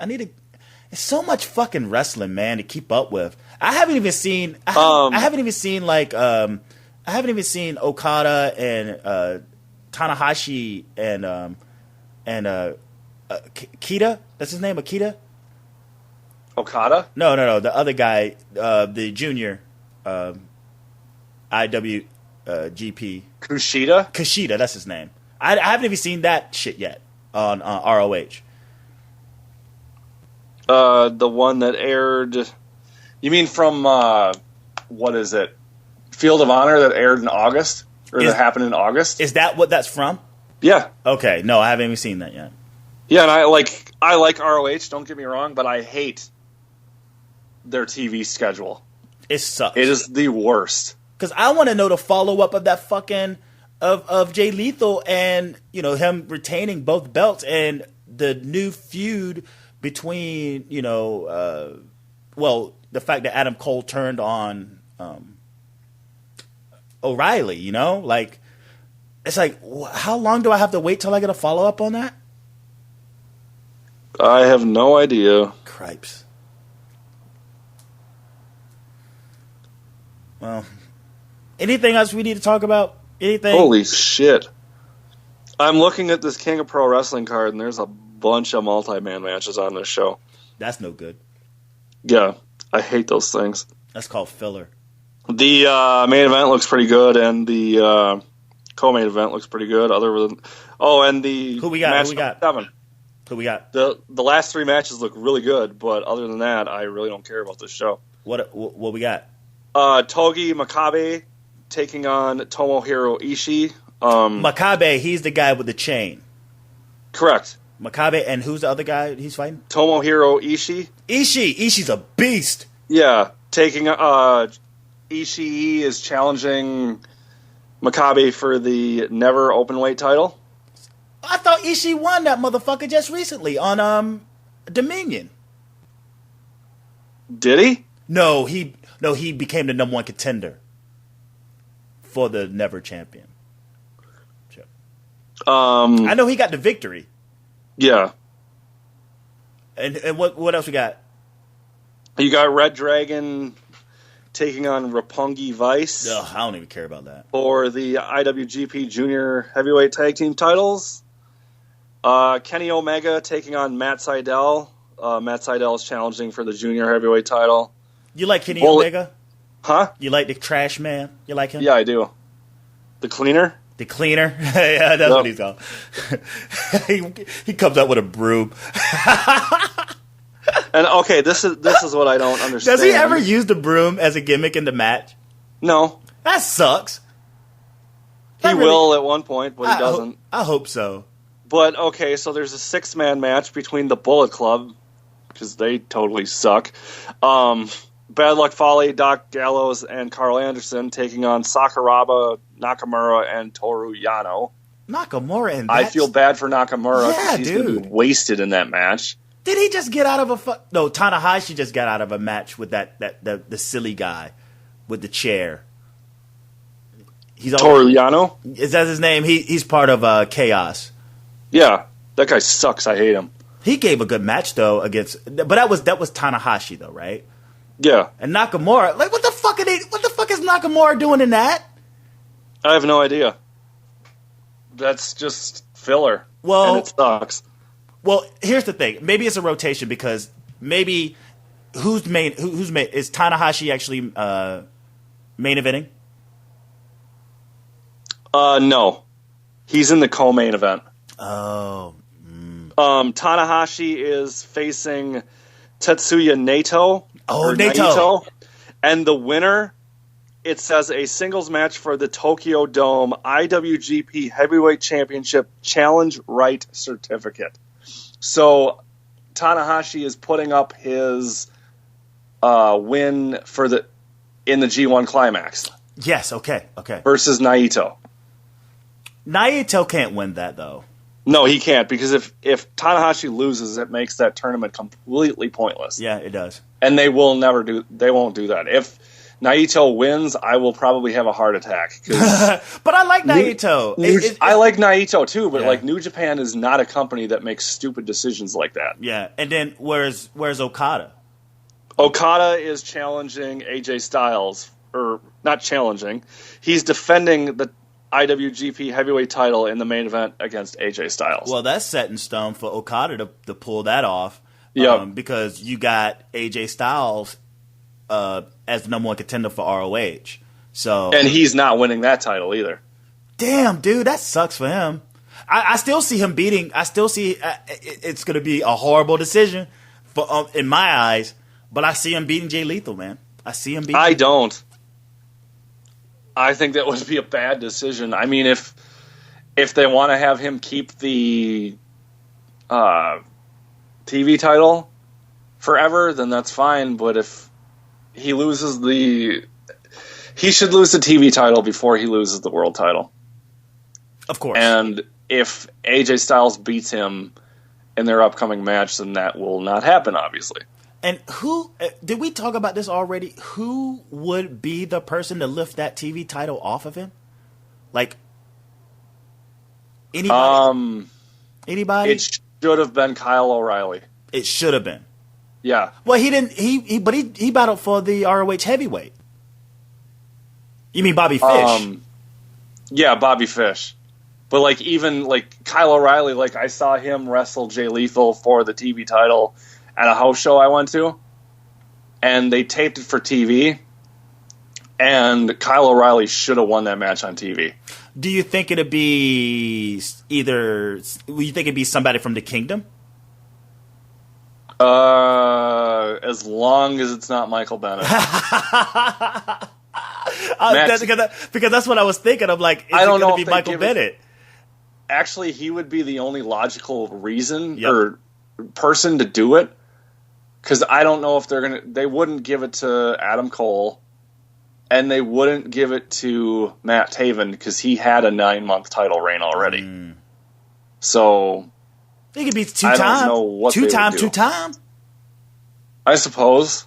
It's so much fucking wrestling, man, to keep up with. I haven't even seen Okada and Tanahashi and Akita. That's his name, Akita. Okada? No. The other guy, the junior IWGP. Kushida? That's his name. I haven't even seen that shit yet on ROH. The one that aired... You mean from, what is it? Field of Honor that aired in August? Or that happened in August? Is that what that's from? Yeah. Okay, no, I haven't even seen that yet. Yeah, and I like ROH, don't get me wrong, but I hate their TV schedule. It sucks. It is the worst. Because I want to know the follow-up of that fucking... Of Jay Lethal and, him retaining both belts and the new feud between, the fact that Adam Cole turned on O'Reilly, Like, it's like, how long do I have to wait till I get a follow-up on that? I have no idea. Cripes. Well, anything else we need to talk about? Anything? Holy shit. I'm looking at this King of Pro Wrestling card, and there's a bunch of multi-man matches on this show. That's no good. Yeah, I hate those things. That's called filler. The main event looks pretty good, and the co-main event looks pretty good. And the who we got? Who we got? The last three matches look really good, but other than that, I really don't care about this show. What we got? Togi Makabe taking on Tomohiro Ishii. Makabe, he's the guy with the chain. Correct. Makabe, and who's the other guy he's fighting? Tomohiro Ishii. Ishii's a beast. Yeah, taking Ishii is challenging Makabe for the Never Openweight title. I thought Ishii won that motherfucker just recently on Dominion. Did he? No, he became the number one contender for the Never Champion. I know he got the victory. Yeah. And what else we got? You got Red Dragon taking on Roppongi Vice. Ugh, I don't even care about that. For the IWGP Junior Heavyweight Tag Team titles. Kenny Omega taking on Matt Sydal. Matt Sydal is challenging for the Junior Heavyweight title. You like Kenny Omega? Huh? You like the trash man? You like him? Yeah, I do. The cleaner? The cleaner? Yeah, that's what he's called. he comes out with a broom. And okay, this is what I don't understand. Does he ever use the broom as a gimmick in the match? No. That sucks. He will at one point, but he doesn't. I hope so. But okay, so there's a 6-man match between the Bullet Club, because they totally suck. Bad Luck Fale, Doc Gallows, and Carl Anderson taking on Sakuraba, Nakamura, and Toru Yano. Nakamura and I feel bad for Nakamura because he's dude. going to be wasted in that match. Did he just get out of No, Tanahashi just got out of a match with the silly guy with the chair. Toru Yano? Is that his name? He's part of Chaos. Yeah, that guy sucks. I hate him. He gave a good match though but that was Tanahashi though, right? Yeah. And Nakamura, like what the fuck is Nakamura doing in that? I have no idea. That's just filler. Well, and it sucks. Well, here's the thing. Maybe it's a rotation because maybe who's main is Tanahashi actually main eventing? No. He's in the co-main event. Oh. Tanahashi is facing Tetsuya Naito. Oh, Naito. And the winner, it says a singles match for the Tokyo Dome IWGP Heavyweight Championship Challenge Right Certificate. So Tanahashi is putting up his win in the G1 Climax. Yes, okay. Versus Naito. Naito can't win that though. No, he can't, because if Tanahashi loses, it makes that tournament completely pointless. Yeah, it does. And they won't do that. If Naito wins, I will probably have a heart attack. But I like Naito. I like Naito too, but like New Japan is not a company that makes stupid decisions like that. Yeah, and then where's Okada? Okada is challenging AJ Styles, or not challenging. He's defending the IWGP Heavyweight title in the main event against AJ Styles. Well, that's set in stone for Okada to pull that off. Yep. Because you got AJ Styles as the number one contender for ROH. So, and he's not winning that title either. Damn, dude, that sucks for him. I still see him beating. I still see it's going to be a horrible decision for in my eyes. But I see him beating Jay Lethal, man. I see him beating. I don't. I think that would be a bad decision. I mean, if they want to have him keep the TV title forever, then that's fine. But if he loses he should lose the TV title before he loses the world title. Of course. And if AJ Styles beats him in their upcoming match, then that will not happen, obviously. And who did we talk about this already? Who would be the person to lift that TV title off of him? Like anybody? Anybody? It should have been Kyle O'Reilly. It should have been. Yeah. Well, he didn't. He battled for the ROH heavyweight. You mean Bobby Fish? Yeah, Bobby Fish. But like even like Kyle O'Reilly, like I saw him wrestle Jay Lethal for the TV title at a house show I went to, and they taped it for TV, and Kyle O'Reilly should have won that match on TV. Do you think it'd be will you think it'd be somebody from the Kingdom? As long as it's not Michael Bennett. Because that's what I was thinking. I'm like, is it going to be Michael Bennett? Actually, he would be the only logical reason or person to do it. Because I don't know if they wouldn't give it to Adam Cole, and they wouldn't give it to Matt Taven because he had a 9-month title reign already. So he could be two-time. Two-time. I suppose.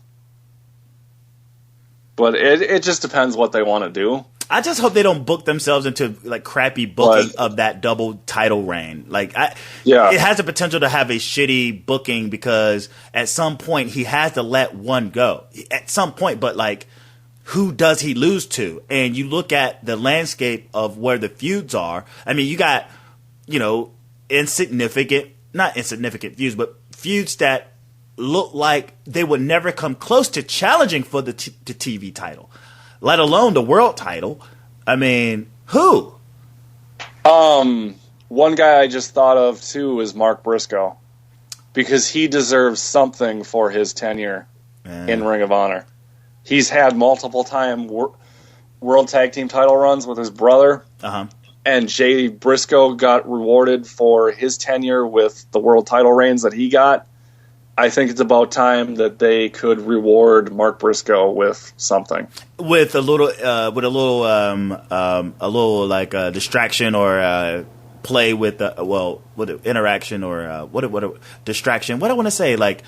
But it just depends what they want to do. I just hope they don't book themselves into like crappy booking of that double title reign. Like, it has the potential to have a shitty booking because at some point he has to let one go. At some point, but like, who does he lose to? And you look at the landscape of where the feuds are. I mean, you got, not insignificant feuds, but feuds that look like they would never come close to challenging for the TV title, let alone the world title. I mean, who? One guy I just thought of too is Mark Briscoe, because he deserves something for his tenure in Ring of Honor. He's had multiple time world tag team title runs with his brother, and Jay Briscoe got rewarded for his tenure with the world title reigns that he got. I think it's about time that they could reward Mark Briscoe with something, with a little like a distraction or play with interaction or distraction. What I want to say, like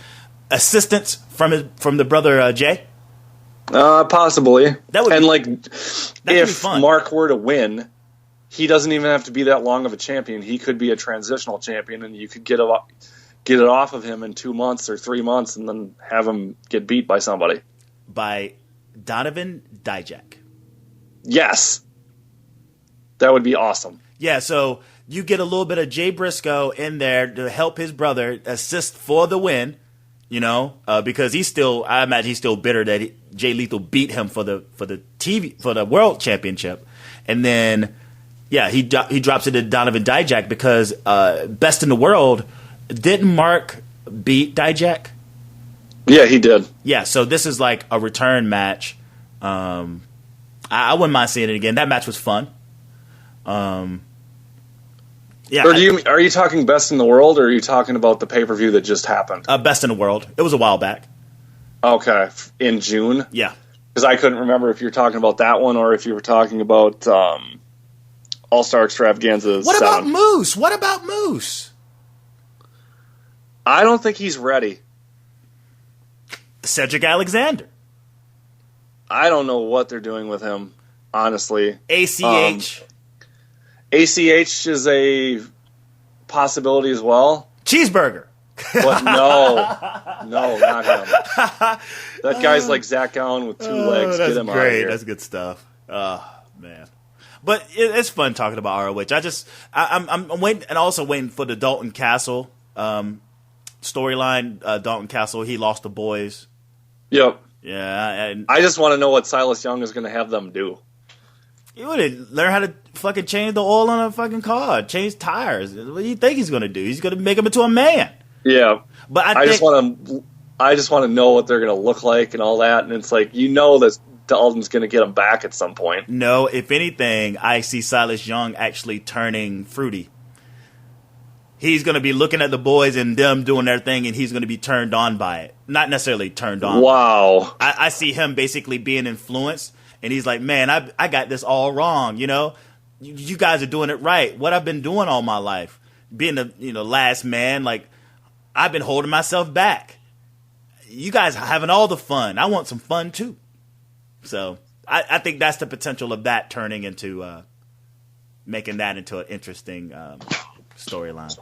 assistance from the brother Jay. Possibly. That would and be, like if fun. Mark were to win, he doesn't even have to be that long of a champion. He could be a transitional champion, and you could get it off of him in 2 months or 3 months, and then have him get beat by somebody. By Donovan Dijak. Yes. That would be awesome. Yeah, so you get a little bit of Jay Briscoe in there to help his brother assist for the win, because I imagine he's still bitter that Jay Lethal beat him for the world championship. And then, he drops it to Donovan Dijak because best in the world. Didn't Mark beat Dijak? Yeah, he did. Yeah, so this is like a return match. I wouldn't mind seeing it again. That match was fun. Are you talking best in the world, or are you talking about the pay-per-view that just happened? Best in the world. It was a while back. Okay, in June? Yeah. Because I couldn't remember if you were talking about that one or if you were talking about All-Star Extravaganza 7. What about Moose? I don't think he's ready. Cedric Alexander. I don't know what they're doing with him, honestly. ACH. ACH is a possibility as well. Cheeseburger. But no, not him. That guy's like Zach Allen with 2 legs. That's Get him great. out of here. That's good stuff. Oh, man. But it's fun talking about ROH. I'm waiting, and also waiting for the Dalton Castle storyline. Dalton Castle, he lost the boys. Yep. Yeah, and I just want to know what Silas Young is going to have them do. You would learn how to fucking change the oil on a fucking car, change tires. What do you think he's going to do? He's going to make him into a man. Yeah, but I just want to know what they're going to look like and all that. And it's like, that Dalton's going to get him back at some point. No, if anything, I see Silas Young actually turning fruity. He's going to be looking at the boys and them doing their thing, and he's going to be turned on by it. Not necessarily turned on. Wow. I see him basically being influenced, and he's like, man, I got this all wrong, You guys are doing it right. What I've been doing all my life, being the last man, like, I've been holding myself back. You guys are having all the fun. I want some fun, too. So I think that's the potential of that turning into making that into an interesting storyline.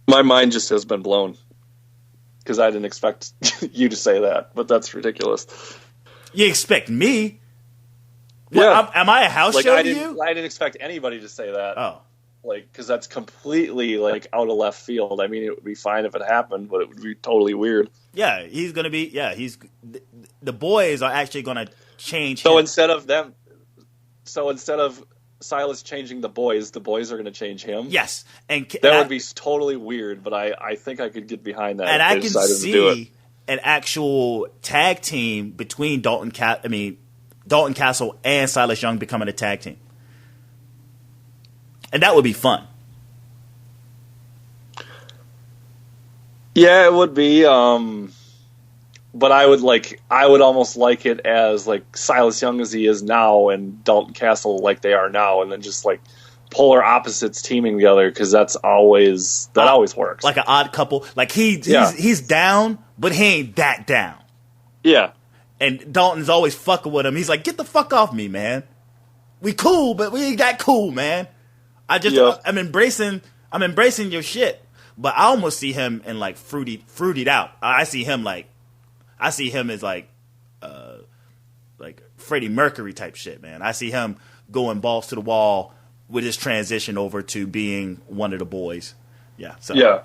My mind just has been blown because I didn't expect you to say that, but that's ridiculous. You expect me? Yeah. What, am I a house show to you? I didn't expect anybody to say that. Oh. Because that's completely, out of left field. I mean, it would be fine if it happened, but it would be totally weird. Yeah, he's going to be, the boys are actually going to change him. Instead of Silas changing the boys are going to change him. Yes, that would be totally weird. But I think I could get behind that. And if I they can decided to do it. see an actual tag team between Dalton Castle and Silas Young becoming a tag team, and that would be fun. Yeah, it would be. But I would almost like it as Silas Young as he is now and Dalton Castle like they are now, and then just polar opposites teaming together, because that always works. Like an odd couple. Like he's down, but he ain't that down. Yeah. And Dalton's always fucking with him. He's like, get the fuck off me, man. We cool, but we ain't that cool, man. I'm embracing your shit. But I almost see him in fruitied out. I see him as Freddie Mercury type shit, man. I see him going balls to the wall with his transition over to being one of the boys. Yeah. So. Yeah.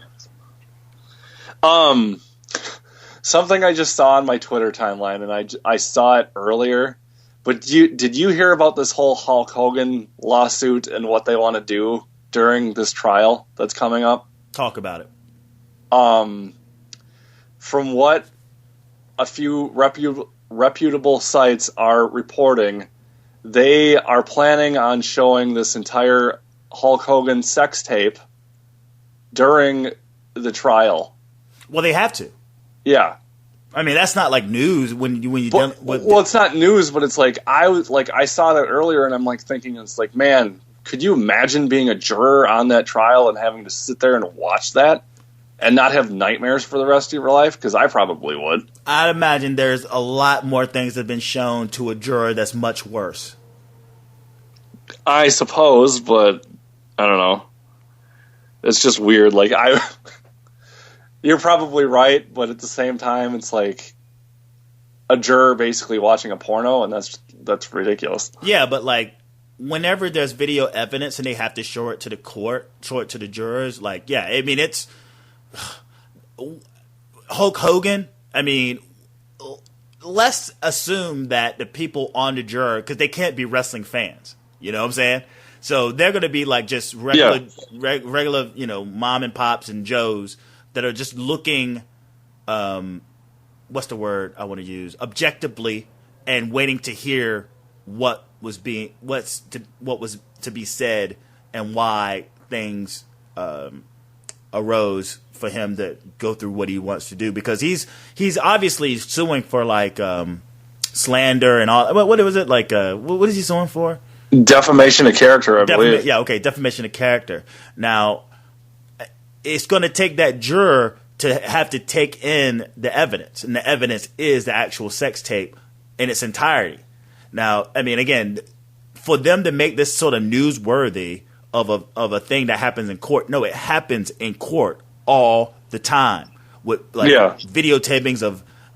Something I just saw on my Twitter timeline, and I saw it earlier, but did you hear about this whole Hulk Hogan lawsuit and what they want to do during this trial that's coming up? Talk about it. From what a few reputable sites are reporting, they are planning on showing this entire Hulk Hogan sex tape during the trial. Well, they have to. Yeah. I mean, that's not news when you done with. Well, it's not news, but it's I saw that earlier, and I'm thinking, it's man, could you imagine being a juror on that trial and having to sit there and watch that and not have nightmares for the rest of your life? Because I probably would. I'd imagine there's a lot more things that have been shown to a juror that's much worse. I suppose, but I don't know. It's just weird. You're probably right, but at the same time, it's a juror basically watching a porno, and that's ridiculous. Yeah, but whenever there's video evidence and they have to show it to the court, show it to the jurors, I mean, it's Hulk Hogan. I mean, let's assume that the people on the juror, because they can't be wrestling fans, you know what I'm saying? So they're going to be just regular, mom and pops and Joes that are just looking, what's the word I want to use? Objectively, and waiting to hear what was to be said and why things arose for him to go through what he wants to do, because he's obviously suing for slander and all. What was it what is he suing for? Defamation of character, I believe. Yeah, okay, defamation of character. Now, it's going to take that juror to have to take in the evidence, and the evidence is the actual sex tape in its entirety. Now, I mean, again, for them to make this sort of newsworthy of a thing that happens in court, no, it happens in court all the time with videotapings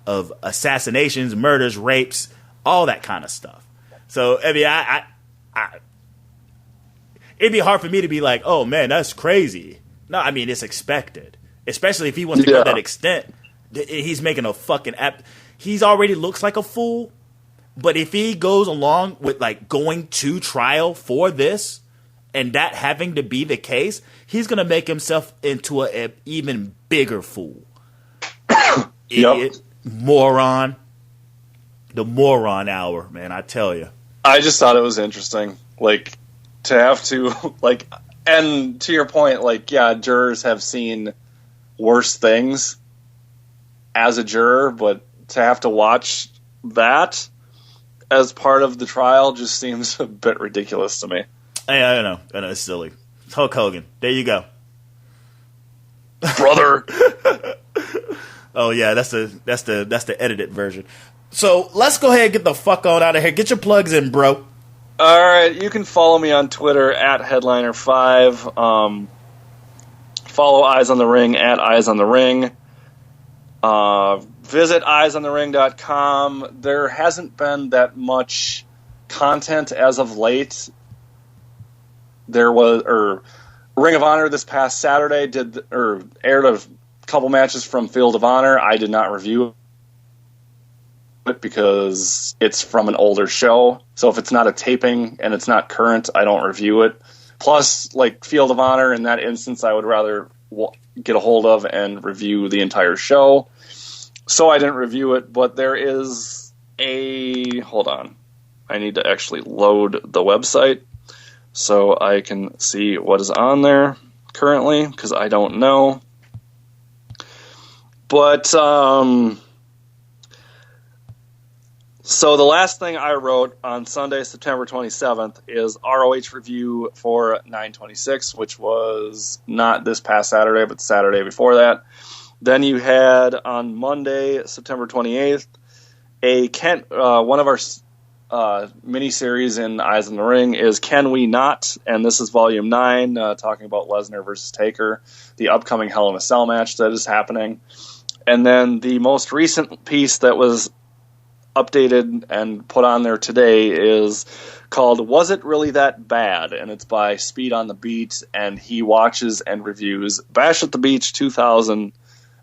of assassinations, murders, rapes, all that kind of stuff. So, I mean, it'd be hard for me to be like, oh man, that's crazy. No, I mean, it's expected, especially if he wants to go that extent. He's making a fucking app. He's already looks like a fool, but if he goes along with like going to trial for this and that having to be the case, he's gonna make himself into a even bigger fool. Idiot, moron. The moron hour, man, I tell you. I just thought it was interesting, like, to have to, like, and to your point, like, yeah, jurors have seen worse things as a juror, but to have to watch that as part of the trial just seems a bit ridiculous to me. I know, it's silly. It's Hulk Hogan. There you go. Brother. Oh yeah, that's the edited version. So let's go ahead and get the fuck on out of here. Get your plugs in, bro. All right, you can follow me on Twitter at Headliner5. Follow Eyes on the Ring at Eyes on the Ring. Visit eyesonthering.com. There hasn't been that much content as of late. There was, Ring of Honor this past Saturday aired a couple matches from Field of Honor. I did not review it because it's from an older show. So if it's not a taping and it's not current, I don't review it. Plus, like Field of Honor, in that instance, I would rather get a hold of and review the entire show. So I didn't review it, but there is hold on. I need to actually load the website so I can see what is on there currently, because I don't know. But, so the last thing I wrote on Sunday, September 27th, is ROH review for 9/26, which was not this past Saturday, but the Saturday before that. Then you had on Monday, September 28th, one of our miniseries in Eyes on the Ring is Can We Not? And this is Volume 9, talking about Lesnar versus Taker, the upcoming Hell in a Cell match that is happening. And then the most recent piece that was updated and put on there today is called Was It Really That Bad? And it's by Speed on the Beat, and he watches and reviews Bash at the Beach 2000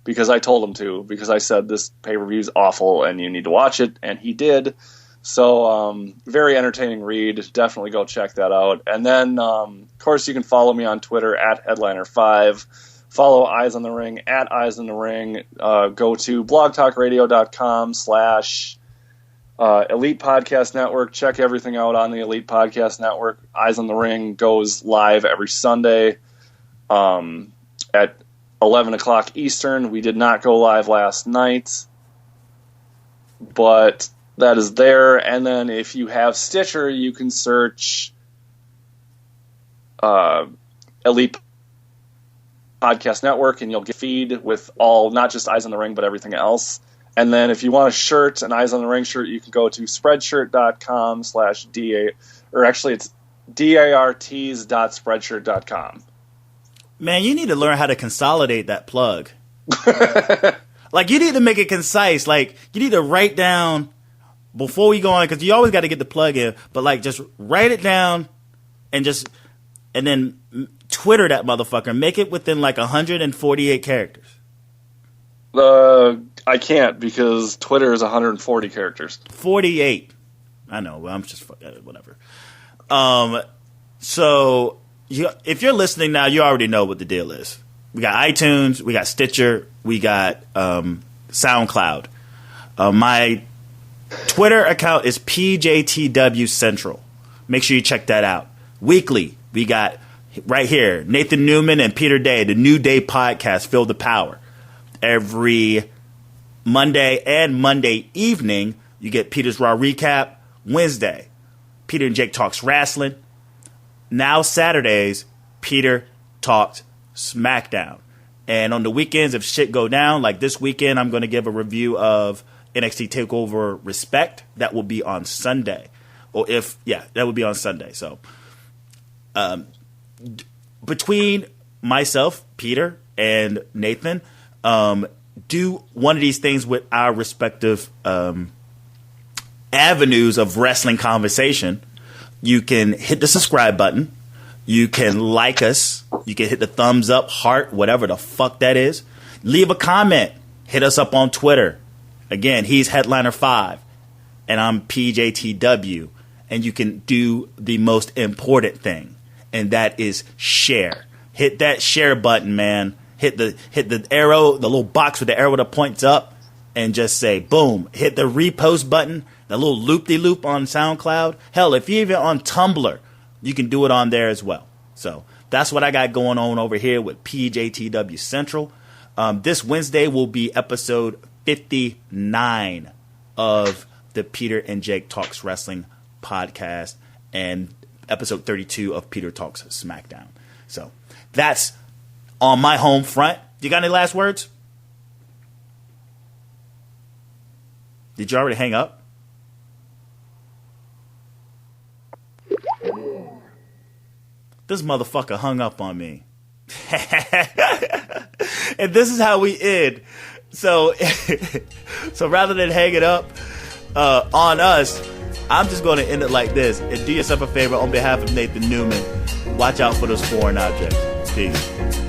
because I told him to, because I said this pay-per-view is awful and you need to watch it, and he did. So very entertaining read. Definitely go check that out. And then, of course, you can follow me on Twitter at Headliner5. Follow Eyes on the Ring at Eyes on the Ring. Go to blogtalkradio.com/Elite Podcast Network. Check everything out on the Elite Podcast Network. Eyes on the Ring goes live every Sunday at 11 o'clock Eastern. We did not go live last night, but that is there. And then if you have Stitcher, you can search Elite Podcast Network, and you'll get a feed with all, not just Eyes on the Ring, but everything else. And then if you want a shirt, an Eyes on the Ring shirt, you can go to spreadshirt.com/DA, or actually it's DARTs.spreadshirt.com. Man, you need to learn how to consolidate that plug. Like, you need to make it concise. Like, you need to write down before we go on, because you always got to get the plug in, but like, just write it down and then Twitter that motherfucker. Make it within like 148 characters. I can't, because Twitter is 140 characters. 48. I know. Well, I'm just whatever. So if you're listening now, you already know what the deal is. We got iTunes, we got Stitcher, we got SoundCloud. My Twitter account is PJTW Central. Make sure you check that out. Weekly, we got right here Nathan Newman and Peter Day, the Neu Daye Podcast, Feel the Power. Every Monday and Monday evening, you get Peter's Raw Recap. Wednesday, Peter and Jake Talks Wrestling. Now Saturdays, Peter Talks SmackDown. And on the weekends, if shit go down, like this weekend, I'm going to give a review of NXT TakeOver Respect. That will be on Sunday. That would be on Sunday. So between myself, Peter, and Nathan, do one of these things with our respective avenues of wrestling conversation. You can hit the subscribe button. You can like us. You can hit the thumbs up, heart, whatever the fuck that is. Leave a comment. Hit us up on Twitter. Again, he's Headliner5, and I'm PJTW. And you can do the most important thing, and that is share. Hit that share button, man. Hit the arrow, the little box with the arrow that points up, and just say, boom. Hit the repost button, the little loop-de-loop on SoundCloud. Hell, if you're even on Tumblr, you can do it on there as well. So that's what I got going on over here with PJTW Central. This Wednesday will be episode 59 of the Peter and Jake Talks Wrestling podcast and episode 32 of Peter Talks SmackDown. So that's on my home front. You got any last words? Did you already hang up? This motherfucker hung up on me. And this is how we end. So rather than hang it up on us, I'm just going to end it like this. And do yourself a favor on behalf of Nathan Newman. Watch out for those foreign objects. Peace.